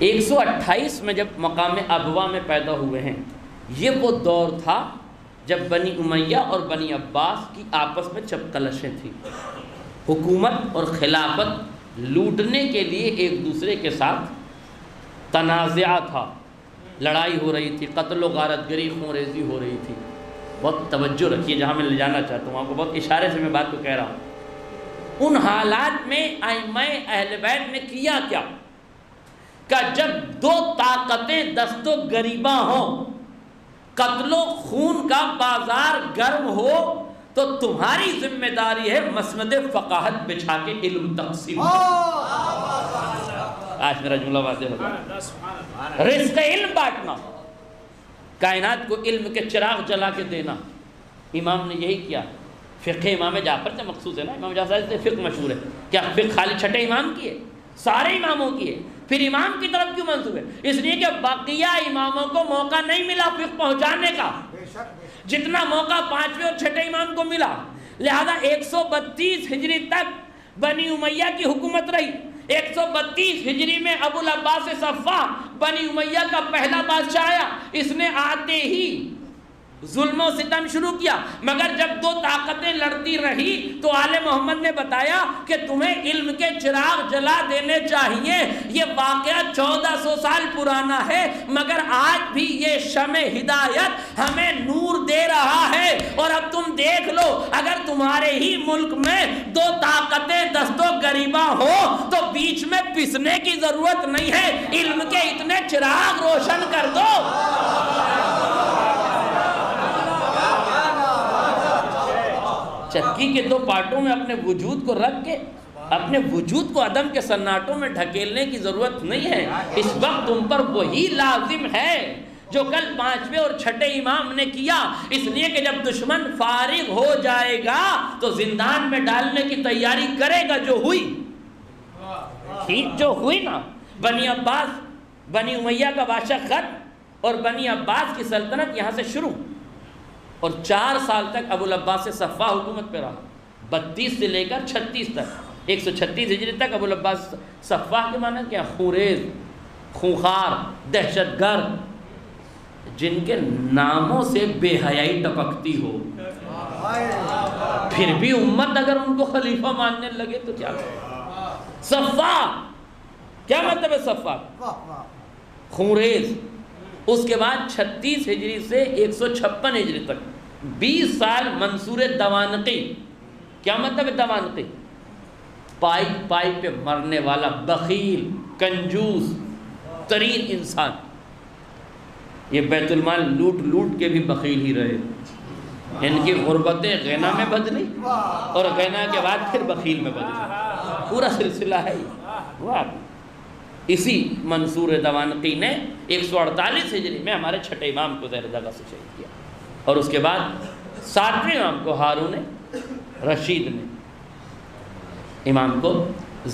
128 میں جب مقام ابوا میں پیدا ہوئے ہیں, یہ وہ دور تھا جب بنی امیہ اور بنی عباس کی آپس میں چپکلشیں تھیں. حکومت اور خلافت لوٹنے کے لیے ایک دوسرے کے ساتھ تنازعہ تھا, لڑائی ہو رہی تھی, قتل و غارت گری خونریزی ہو رہی تھی. بہت توجہ رکھیے, جہاں میں لے جانا چاہتا ہوں آپ کو, بہت اشارے سے میں بات کو کہہ رہا ہوں. ان حالات میں ائمہ اہل بیت نے کیا کیا کہ جب دو طاقتیں دست و گریباں ہوں, قتل و خون کا بازار گرم ہو, تو تمہاری ذمہ داری ہے مسند فقاہت بچھا کے علم تقسیم. آج میرا جملہ واضح ہوگا. رزق علم بانٹنا, کائنات کو علم کے چراغ جلا کے دینا. امام نے یہی کیا. فقہ امام جعفر سے مخصوص ہے نا, امام جعفر سے فقہ مشہور ہے. کیا فقہ خالی چھٹے امام کی ہے؟ سارے اماموں کی ہے. پھر امام کی طرف کیوں منسوب ہے؟ اس لیے کہ بقیہ اماموں کو موقع نہیں ملا فقہ پہنچانے کا جتنا موقع 5ویں اور چھٹے امام کو ملا. لہذا 132 ہجری تک بنی امیہ کی حکومت رہی. 132 ہجری میں ابو العباس صفا بنی امیہ کا پہلا بادشاہ آیا. اس نے آتے ہی ظلم و ستم شروع کیا, مگر جب دو طاقتیں لڑتی رہی تو آل محمد نے بتایا کہ تمہیں علم کے چراغ جلا دینے چاہیے. یہ واقعہ 1400 سال پرانا ہے, مگر آج بھی یہ شمع ہدایت ہمیں نور دے رہا ہے. اور اب تم دیکھ لو, اگر تمہارے ہی ملک میں دو طاقتیں دست و گریباں ہو تو بیچ میں پسنے کی ضرورت نہیں ہے, علم کے اتنے چراغ روشن کر دو. چکی کے دو پارٹوں میں اپنے وجود کو رکھ کے اپنے وجود کو عدم کے سناٹوں میں ڈھکیلنے کی ضرورت نہیں ہے. اس وقت تم پر وہی لازم ہے جو کل 5ویں اور چھٹے امام نے کیا. اس لیے کہ جب دشمن فارغ ہو جائے گا تو زندان میں ڈالنے کی تیاری کرے گا. جو ہوئی نا, بنی عباس بنی امیہ کا بادشاہ خط اور بنی عباس کی سلطنت یہاں سے شروع, اور 4 سال تک ابو العباس صفا حکومت پہ رہا. 32 سے لے کر 36 تک, 136 ہجری تک ابو العباس صفا کے معنی کیا؟ خوریز, خونخوار, دہشت گرد, جن کے ناموں سے بے حیائی ٹپکتی ہو. پھر بھی امت اگر ان کو خلیفہ ماننے لگے تو کیا کرے؟ صفا کیا مطلب ہے؟ صفا خوریز. اس کے بعد 36 ہجری سے 156 ہجری تک 20 سال منصور دوانقی. کیا مطلب ہے دوانقی؟ پائی پہ مرنے والا بخیل, کنجوس ترین انسان. یہ بیت المال لوٹ کے بھی بخیل ہی رہے. ان کی غربتیں غنا میں بدلی اور غنا کے بعد پھر بخیل میں بدلی. پورا سلسلہ ہے. اسی منصور دوانقی نے 148 ہجری میں ہمارے چھٹے امام کو زہر دغا سے شہید کیا، اور اس کے بعد 7ویں امام کو ہارون رشید نے امام کو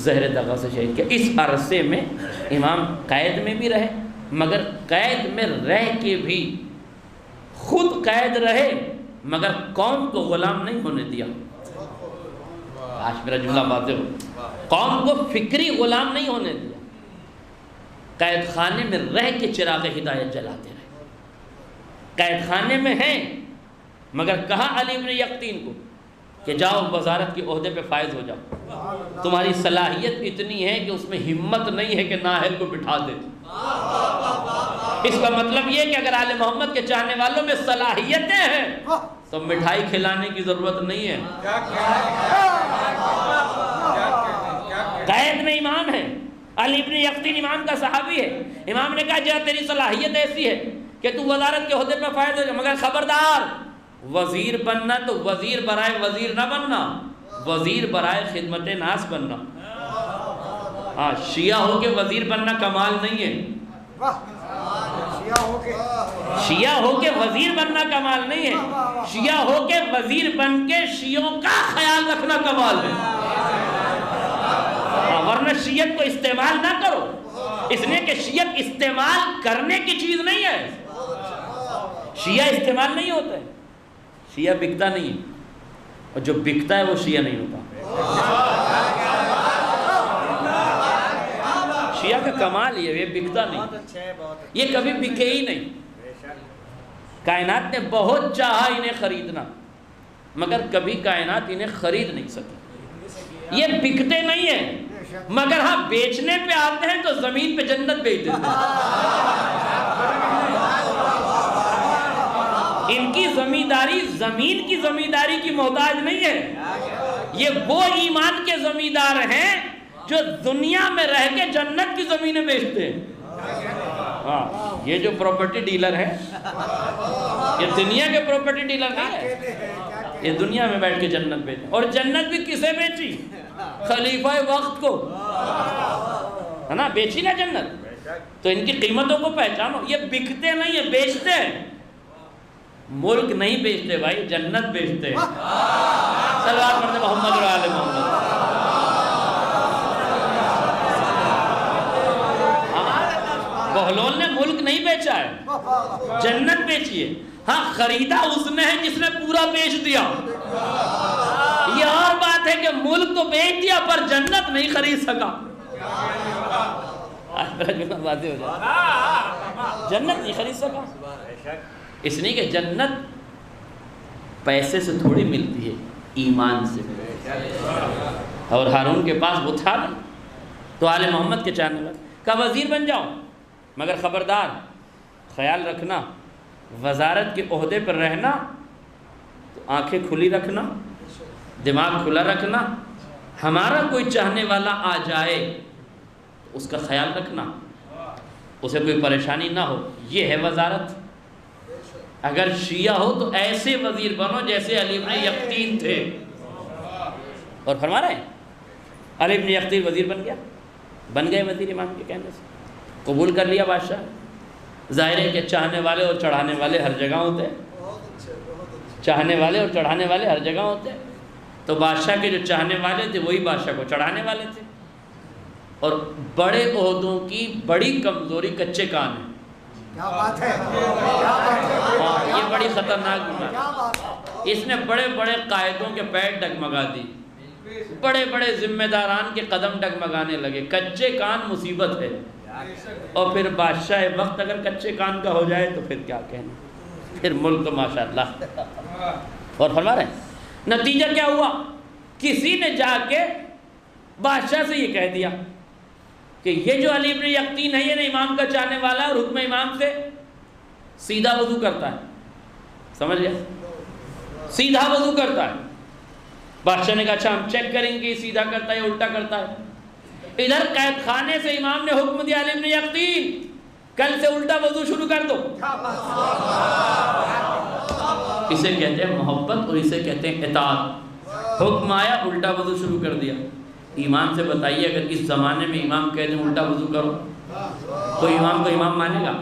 زہر دغا سے شہید کیا۔ اس عرصے میں امام قید میں بھی رہے، مگر قید میں رہ کے بھی خود قید رہے مگر قوم کو غلام نہیں ہونے دیا۔ آج میرا جملہ واضح ہو، قوم کو فکری غلام نہیں ہونے دیا، قید خانے میں رہ کے چراغ ہدایت جلاتے رہے۔ قید خانے میں ہیں مگر کہا علی بن یقطین کو کہ جاؤ وزارت کے عہدے پہ فائز ہو جاؤ، تمہاری صلاحیت اتنی ہے کہ اس میں ہمت نہیں ہے کہ نااہل کو بٹھا دے۔ اس کا مطلب یہ کہ اگر آل محمد کے چاہنے والوں میں صلاحیتیں ہیں تو مٹھائی کھلانے کی ضرورت نہیں ہے۔ قید میں امام ہے، علی بن یقطین امام کا صحابی ہے، امام نے کہا جا تیری صلاحیت ایسی ہے کہ تو وزارت کے عہدے پہ فائز ہو جا، مگر خبردار وزیر بننا تو وزیر برائے وزیر نہ بننا، وزیر برائے خدمت ناس بننا۔ ہاں، شیعہ ہو کے وزیر بننا کمال نہیں ہے، شیعہ ہو کے وزیر بننا کمال نہیں ہے، شیعہ ہو کے وزیر بن کے شیعوں کا خیال رکھنا کمال ہے۔ ورنہ شیعت کو استعمال نہ کرو، اس لیے کہ شیعت استعمال کرنے کی چیز نہیں ہے، شیعہ استعمال نہیں ہوتا ہے، شیعہ بکتا نہیں ہے، اور جو بکتا ہے وہ شیعہ نہیں ہوتا۔ شیعہ کا کمال یہ بکتا نہیں، یہ کبھی بکے ہی نہیں۔ کائنات نے بہت چاہا انہیں خریدنا مگر کبھی کائنات انہیں خرید نہیں سکی۔ یہ بکتے نہیں ہیں مگر ہاں بیچنے پہ آتے ہیں تو زمین پہ جنت بیچ دیتے ہیں۔ ان کی زمینداری زمین کی زمینداری کی محتاج نہیں ہے، یہ وہ ایمان کے زمیندار ہیں جو دنیا میں رہ کے جنت کی زمینیں بیچتے ہیں۔ ہاں، یہ جو پراپرٹی ڈیلر ہے یہ دنیا کے پراپرٹی ڈیلر نہیں ہے، یہ دنیا میں بیٹھ کے جنت بیچتے، اور جنت بھی کسے بیچی؟ خلیفہ وقت کو، ہے نا، بیچی نا جنت۔ تو ان کی قیمتوں کو پہچانو، یہ بکتے نہیں ہیں، بیچتے ہیں۔ ملک نہیں بیچتے بھائی، جنت بیچتے ہیں۔ صلوات پڑھتے محمد و آل محمد۔ بہلول نے ملک نہیں بیچا ہے، جنت بیچی ہے۔ ہاں، خریدا اس نے ہے جس نے پورا بیچ دیا۔ یہ اور بات ہے کہ ملک تو بیچ دیا پر جنت نہیں خرید سکا۔ جنت نہیں خرید سکا، اس لیے کہ جنت پیسے سے تھوڑی ملتی ہے، ایمان سے ملتی ہے، اور ہارون کے پاس وہ تھا نہیں۔ تو آل محمد کے چاہنے والے کا وزیر بن جاؤ، مگر خبردار خیال رکھنا وزارت کے عہدے پر رہنا تو آنکھیں کھلی رکھنا، دماغ کھلا رکھنا، ہمارا کوئی چاہنے والا آ جائے تو اس کا خیال رکھنا، اسے کوئی پریشانی نہ ہو۔ یہ ہے وزارت۔ اگر شیعہ ہو تو ایسے وزیر بنو جیسے علی بن یقطین تھے، اور فرما رہے ہیں علی بن یقطین وزیر بن گئے وزیر امام کے کہنے سے، قبول کر لیا بادشاہ۔ ظاہر ہے کہ چاہنے والے اور چڑھانے والے ہر جگہ ہوتے ہیں، چاہنے والے اور چڑھانے والے ہر جگہ ہوتے ہیں۔ تو بادشاہ کے جو چاہنے والے تھے وہی بادشاہ کو چڑھانے والے تھے، اور بڑے عہدوں کی بڑی کمزوری کچے کان ہیں۔ کیا بات ہے، یہ بڑی خطرناک بیماری۔ اس نے بڑے بڑے قائدوں کے پیر ڈگمگا دی، بڑے بڑے ذمہ داران کے قدم ڈگمگانے لگے۔ کچے کان مصیبت ہے، اور پھر بادشاہ وقت اگر کچے کان کا ہو جائے تو پھر کیا کہنا، پھر ملک تو ماشاءاللہ۔ اور فرما رہے ہیں نتیجہ کیا ہوا؟ کسی نے جا کے بادشاہ سے یہ کہہ دیا کہ یہ جو علی بن یقطین ہے یہ نا امام کا چاہنے والا ہے، اور حکم امام سے سیدھا وضو کرتا ہے، سمجھ گیا، سیدھا وضو کرتا ہے۔ بادشاہ نے کہا اچھا ہم چیک کریں گے سیدھا کرتا ہے یا الٹا کرتا ہے۔ ادھر قید خانے سے امام نے حکم دیا علی بن یقطین کل سے الٹا وضو شروع کر دو۔ اسے کہتے ہیں محبت اور اسے کہتے ہیں اطاعت۔ حکم آیا، الٹا وضو شروع کر دیا۔ ایمان سے بتائیے، اگر اس زمانے میں امام کہہ دیں الٹا وضو کرو، کوئی امام کو امام مانے گا؟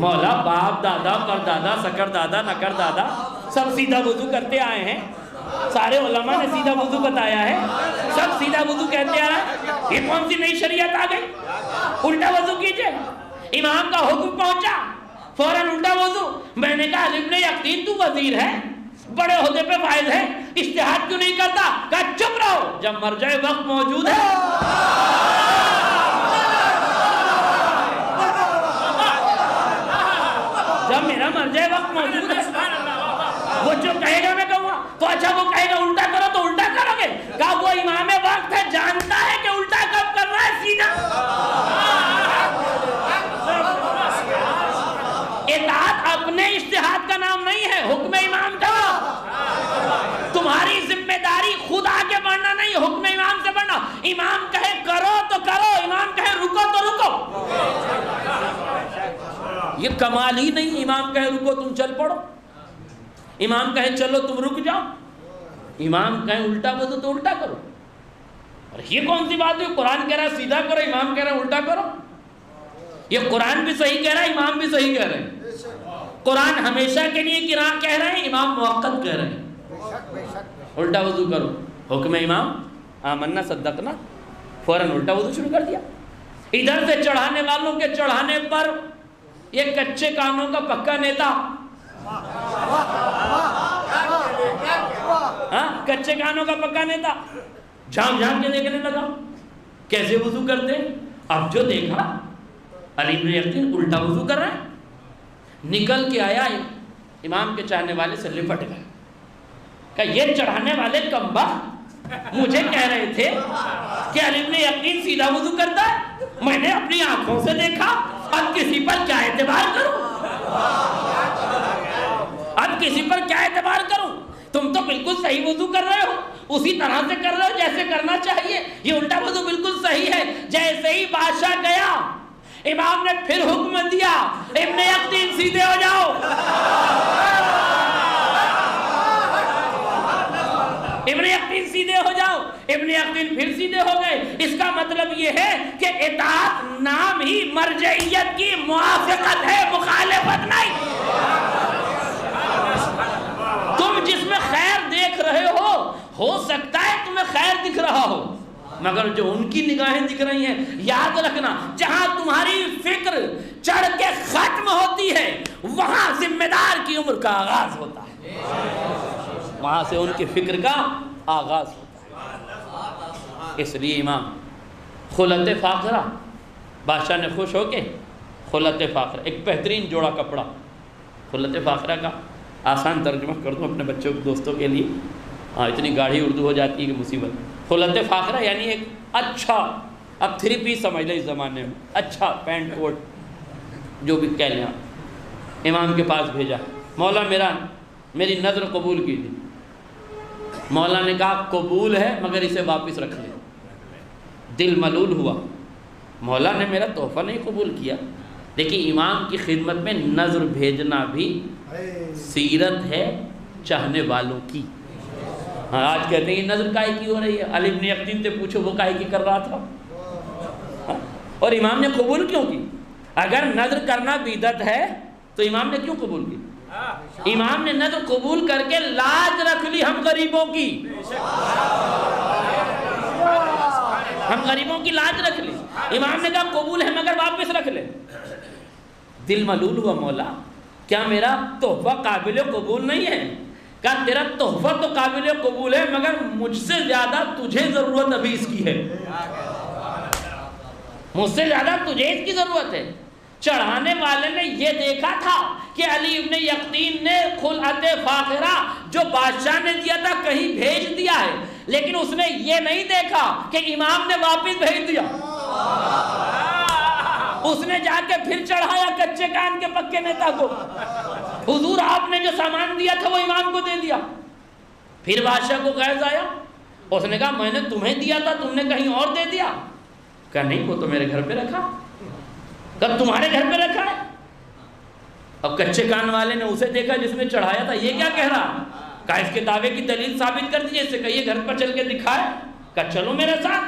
مولا باپ دادا پردادا سکر دادا نکر دادا سب سیدھا وضو کرتے آئے ہیں، سارے علماء نے سیدھا وضو بتایا ہے، سب سیدھا وضو کہتے آ رہے ہیں، یہ کون سی نئی شریعت آ گئی؟ الٹا وضو کیجئے۔ امام کا حکم پہنچا، فوراً الٹا وضو۔ میں نے کہا ابن یقین تو وزیر ہے، بڑے عہدے پہ فائز ہے، اجتہاد کیوں نہیں کرتا؟ کہا چپ رہو، جب مرجع وقت موجود ہے۔ جب میرا مرجع وقت موجود ہے، وہ جو کہے گا میں کہوں گا۔ تو اچھا وہ کہے گا الٹا کرو تو الٹا کرو گے؟ کہا وہ امام وقت ہے، جانتا ہے کہ الٹا کب کر رہا ہے، سیدھا۔ اطاعت اپنے اجتہاد کا نام نہیں ہے، حکم امام کا۔ تمہاری ذمہ داری خود آگے بڑھنا نہیں، حکم امام سے بڑھنا۔ امام کہے کرو تو کرو، امام کہے رکو تو رکو۔ یہ کمال ہی نہیں، امام کہے رکو تم چل پڑو، امام کہے چلو تم رک جاؤ، امام کہے الٹا وضو تو الٹا کرو۔ اور یہ کون سی بات ہے؟ قرآن کہہ رہا ہے سیدھا کرو، امام کہہ رہا ہے الٹا کرو۔ یہ قرآن بھی صحیح کہہ رہا ہے، امام بھی صحیح کہہ رہے ہیں۔ قرآن ہمیشہ کے لیے کہہ رہے ہیں، امام موقت کہہ رہے ہیں الٹا وضو کرو۔ حکم امام آمنا صدقنا، فوراً الٹا وضو شروع کر دیا۔ ادھر سے چڑھانے والوں کے چڑھانے پر یہ کچے کانوں کا پکا نیتا، کچے کانوں کا پکا نیتا جھانک جھانک کے دیکھنے لگا کیسے وضو کرتے۔ اب جو دیکھا علی بن یقین الٹا وضو کر رہے ہیں، نکل کے آیا، امام کے چاہنے والے سے لپٹ گئے، کہ یہ چڑھانے والے کمبا مجھے کہہ رہے تھے کہ علی بن یقین سیدھا وضو کرتا ہے، میں نے اپنی آنکھوں سے دیکھا، اب کسی پر کیا اعتبار کروں، اب کسی پر کیا اعتبار کروں؟ تم تو بالکل صحیح وضو کر رہے ہو، اسی طرح سے کر رہے ہو جیسے کرنا چاہیے، یہ الٹا وضو بالکل صحیح ہے۔ جیسے ہی بادشاہ گیا، امام نے پھر حکم دیا ابن یقین سیدھے ہو جاؤ۔ ابن یقین سیدھے ہو جاؤ، ابن یقین پھر سیدھے ہو گئے۔ اس کا مطلب یہ ہے کہ اطاعت نام ہی مرجعیت کی موافقت ہے، مخالفت نہیں۔ تم جس میں خیر دیکھ رہے ہو سکتا ہے تمہیں خیر دکھ رہا ہو، مگر جو ان کی نگاہیں دکھ رہی ہیں، یاد رکھنا جہاں تمہاری فکر چڑھ کے ختم ہوتی ہے وہاں ذمہ دار کی عمر کا آغاز ہوتا ہے، وہاں سے ان کی فکر کا آغاز ہوتا ہے۔ اس لیے امام خلت فاخرہ، بادشاہ نے خوش ہو کے خلت فاخرہ، ایک بہترین جوڑا کپڑا، خلت فاخرہ کا آسان ترجمہ کر دوں اپنے بچوں دوستوں کے لیے، اتنی گاڑھی اردو ہو جاتی ہے کہ مصیبت۔ خلت فاخرہ یعنی ایک اچھا، اب 3 پیس سمجھ لیں اس زمانے میں، اچھا پینٹ کوٹ جو بھی کہہ لیں آپ، امام کے پاس بھیجا، مولا میری نظر قبول کیجیے۔ مولا نے کہا قبول ہے مگر اسے واپس رکھ لیں۔ دل ملول ہوا، مولا نے میرا تحفہ نہیں قبول کیا۔ دیکھیں امام کی خدمت میں نظر بھیجنا بھی سیرت ہے چاہنے والوں کی۔ آج کہتے ہیں نظر کائے کی ہو رہی ہے، علی بن یقین سے پوچھو وہ کائے کی کر رہا تھا، اور امام نے قبول کیوں کی؟ اگر نظر کرنا بدعت ہے تو امام نے کیوں قبول کی؟ امام نے نظر قبول کر کے لاج رکھ لی ہم غریبوں کی، ہم غریبوں کی لاج رکھ لی۔ امام نے کہا قبول ہے مگر واپس رکھ لے۔ دل ملول ہوا، مولا کیا میرا تحفہ قابل قبول نہیں ہے؟ کہا تیرا تحفہ تو قابل قبول ہے مگر مجھ سے زیادہ تجھے ضرورت ابھی اس کی ہے، مجھ سے زیادہ تجھے اس کی ضرورت ہے۔ چڑھانے والے نے یہ دیکھا تھا کہ علی ابن یقین نے خلعت فاخرہ جو بادشاہ نے دیا تھا کہیں بھیج دیا ہے، لیکن اس نے یہ نہیں دیکھا کہ امام نے واپس بھیج دیا۔ اس نے جا کے پھر چڑھایا کچے کان کے پکے نیتا کو، حضور آپ نے جو سامان دیا تھا وہ امام کو دے دیا۔ پھر بادشاہ کو غیظ آیا، اس نے کہا میں نے تمہیں دیا تھا تم نے کہیں اور دے دیا؟ کہا نہیں وہ تو میرے گھر پہ رکھا۔ کہا تمہارے گھر پہ رکھا ہے؟ اب کچے کان والے نے اسے دیکھا جس نے چڑھایا تھا، یہ کیا کہہ رہا؟ کہا اس کے دعوے کی دلیل ثابت کر دیجئے، اس سے کہیے گھر پر چل کے دکھائے۔ کہا چلو میرے ساتھ.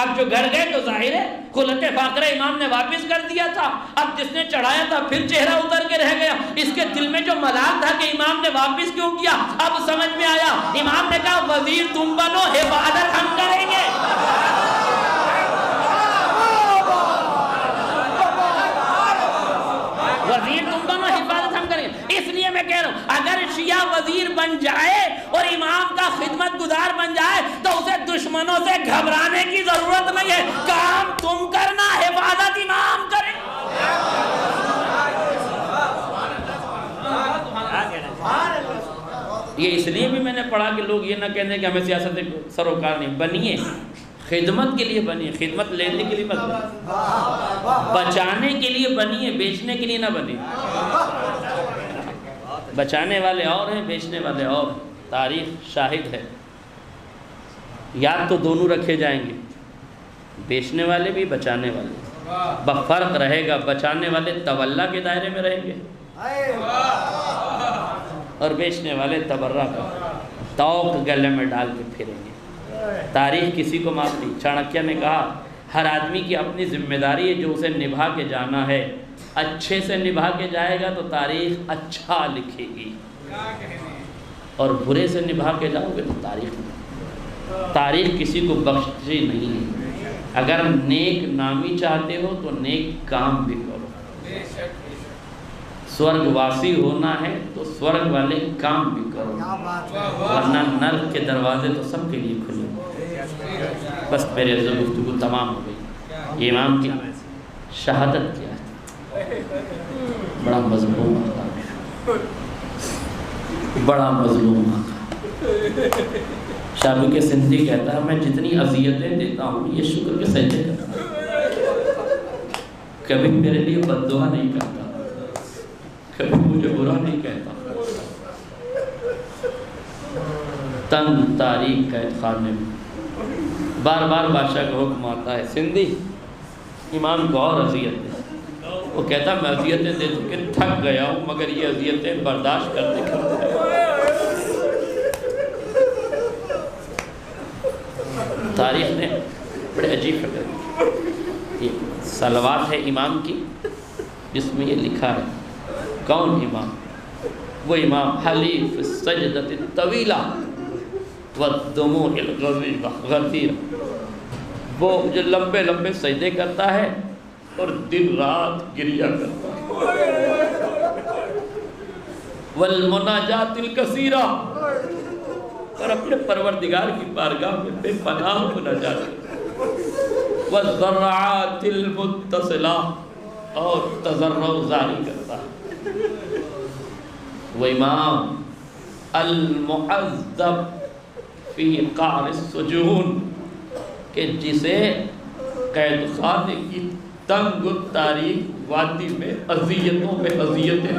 اب جو گھر گئے تو ظاہر ہے خلت فاقرہ امام نے واپس کر دیا تھا. اب جس نے چڑھایا تھا پھر چہرہ اتر کے رہ گیا. اس کے دل میں جو ملال تھا کہ امام نے واپس کیوں کیا, اب سمجھ میں آیا. امام نے کہا وزیر تم بنو, حفاظت ہم کریں گے. وزیر تم بنو, حفاظت ہم کریں گے. اس لیے میں کہہ رہا ہوں اگر شیعہ وزیر بن جائے اور امام کا خدمت گزار بن جائے تو اسے دشمنوں سے گھبرانے کی ضرورت نہیں ہے. کام تم کرنا, حفاظت امام کرے. یہ اس لیے بھی میں نے پڑھا کہ لوگ یہ نہ کہنے کہ ہمیں سیاست سروکار نہیں. بنیے, خدمت کے لیے بنیے, خدمت لینے کے لیے مت بنیے. بچانے کے لیے بنیے, بیچنے کے لیے نہ بنیے. بچانے والے اور ہیں, بیچنے والے اور. تاریخ شاہد ہے. یاد تو دونوں رکھے جائیں گے, بیچنے والے بھی بچانے والے. فرق رہے گا, بچانے والے تولا کے دائرے میں رہیں گے اور بیچنے والے تبرہ کا توق گلے میں ڈال کے پھریں گے. تاریخ کسی کو معاف نہیں. چانکیہ نے کہا ہر آدمی کی اپنی ذمہ داری ہے جو اسے نبھا کے جانا ہے. اچھے سے نبھا کے جائے گا تو تاریخ اچھا لکھے گی, اور برے سے نبھا کے جاؤ گے تو تاریخ کسی کو بخشی نہیں ہے. اگر نیک نامی چاہتے ہو تو نیک کام بھی کرو. سورگ واسی ہونا ہے تو سورگ والے کام بھی کرو, ورنہ نرک کے دروازے تو سب کے لیے کھلے. بس میرے گفتگو تمام ہو گئی. یہ امام کی شہادت کیا ہے, بڑا مظلوم آقا, بڑا مظلوم آقا. شاہ کے سندھی کہتا ہے میں جتنی اذیتیں دیتا ہوں یہ شکر کے سجدے کرتا ہوں. کبھی میرے لیے بد دعا نہیں کرتا, کبھی مجھے برا نہیں کہتا. تنگ تاریخ قید خانے میں بار بار بادشاہ کا حکم آتا ہے سندھی امام کو اور اذیت دے. وہ کہتا میں اذیتیں دے چکے تھک گیا ہوں, مگر یہ اذیتیں برداشت کرتے کرتے. تاریخ نے بڑے عجیب فکر کی. یہ صلوات ہے امام کی جس میں یہ لکھا ہے کون امام؟ وہ امام حلیف السجدۃ الطویلہ والدموع الغزیرہ, وہ جو لمبے لمبے سجدے کرتا ہے اور دن رات گریا کرتا ہے. والمناجات الکثیرہ, اور اپنے پروردگار کی بارگاہ میں بے پناہ مناجات کرتا ہے. والذرعات المتصلہ, اور تضرع جاری کرتا ہے. وہ امام المعذب فی قعر السجون, کہ جسے قید خانے کی تنگ تاریخ وادی میں اذیتوں پہ اذیتیں.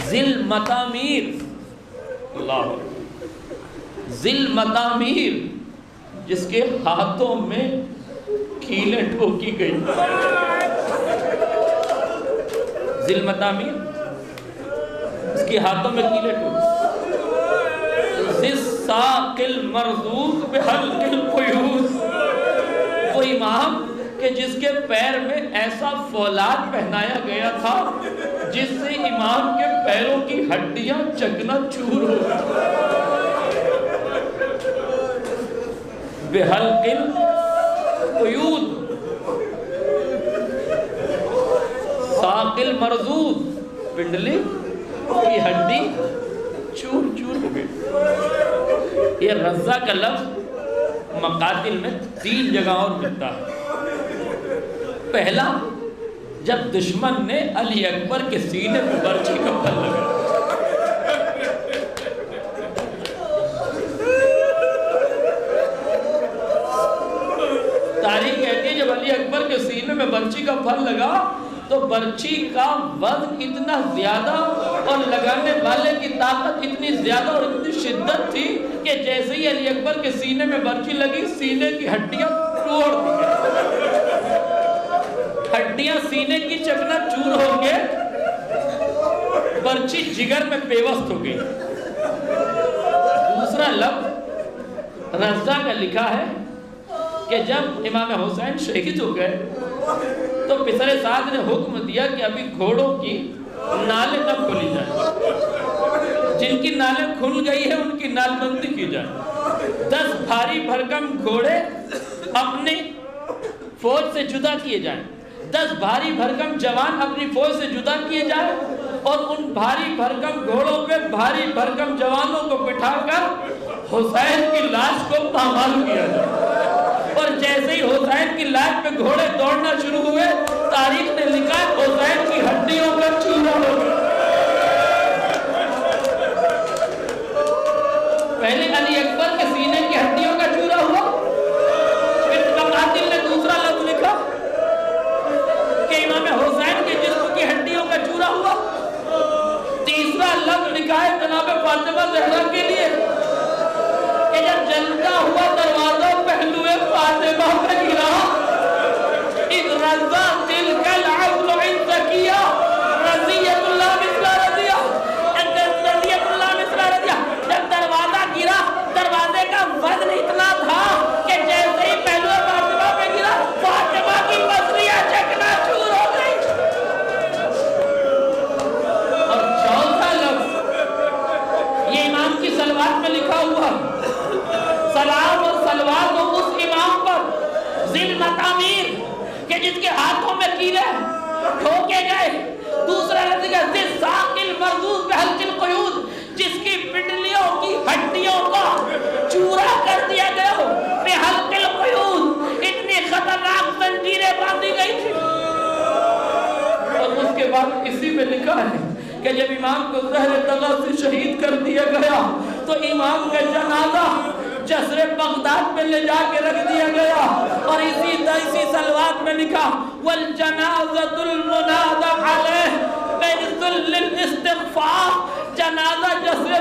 ذل مطامیر, اللہ ذل مطامیر, جس کے ہاتھوں میں کیلیں ٹھوکی گئی. ذل مطامیر, اس کے ہاتھوں میں کیلیں ٹھوکی. ذل ساق المرزوق بحلق القیود, وہ امام کہ جس کے پیر میں ایسا فولاد پہنایا گیا تھا جس سے امام کے پیروں کی ہڈیاں چکنا چور ہو گئی. بحلق القیود, ساق المرزوق, پنڈلی کی ہڈی چور چور ہو گئی. یہ رضا کا لفظ مقاتل میں 3 جگہوں ملتا ہے. پہلا, جب دشمن نے علی اکبر کے سینے میں برچھی کا پھل لگا. تاریخ کہتی ہے جب علی اکبر کے سینے میں برچھی کا پھل لگا تو برچھی کا وزن اتنا زیادہ اور لگانے والے کی طاقت اتنی زیادہ اور اتنی شدت تھی کہ جیسے ہی علی اکبر کے سینے میں برچھی لگی سینے کی ہڈیاں توڑ دی گئی. ہڈیاں سینے کی چکنا چور ہو گئے, برچھی جگر میں پیوست ہو گئی. دوسرا لفظ رضا کا لکھا ہے کہ جب امام حسین شہید ہو گئے تو پسر سعد نے حکم دیا کہ ابھی گھوڑوں کی نالیں نہ کھولی جائیں، جن کی نالیں کھل گئی ہے ان کی نال بندی کی جائے، 10 بھاری بھرکم گھوڑے اپنی فوج سے جدا کیے جائیں، 10 بھاری بھرکم جوان اپنی فوج سے جدا کیے جائیں، اور ان بھاری بھرکم گھوڑوں پہ بھاری بھرکم جوانوں کو بٹھا کر حسین کی لاش کو پامال کیا جائے۔ اور جیسے ہی حسین کی لاش پہ گھوڑے دوڑنا شروع ہوئے، تاریخ نے لکھا ہے حسین کی ہڈیوں کا چورا ہو گیا۔ پہلے علی اکبر کے سینے کی ہڈیوں کا چورا ہوا، پھر قاتل نے دوسرا لفظ لکھا کہ امام حسین کے جسم کی ہڈیوں کا چورا ہوا، تیسرا لفظ لکھا ہے جناب فاطمہ زہرا کے لیے کہ جب جلتا ہوا دروازہ پہلو فاطمہ پہ گرا، اذ رضا تلک العقل عند کیا رضیت اللہ مثل رضیہ، رضیت اللہ مثل رضیہ، جب دروازہ گرا دروازے کا وزن اتنا تھا کہ جیسے ہی پہلو فاطمہ پہ گرا فاطمہ کی مصریہ چکنا چور ہو گئی۔ اور چوتھا لفظ یہ امام کی صلوات میں لکھا ہوا، سلام اور صلوات ہو اس امام پر ذل مطامیر کہ جس کے ہاتھوں میں کیلے ٹھوکے گئے، دوسرا لفظ کا ذل ساقل مرضوز بحلق القیود، جس کی پنڈلیوں کی ہڈیوں کا چورا کر دیا گیا ہو بحلق القیود، اتنی خطرناک زنجیریں باندھی گئی تھی۔ اور اس کے بعد اسی میں لکھا ہے کہ جب امام کو زہر دغا سے شہید کر دیا گیا تو امام کا جنازہ جسر بغداد میں لے جا کے رکھ دیا گیا، اور اسی صلوات میں لکھا والجنازۃ المنادى علیہ بذل الاستغفار، جنازہ جسر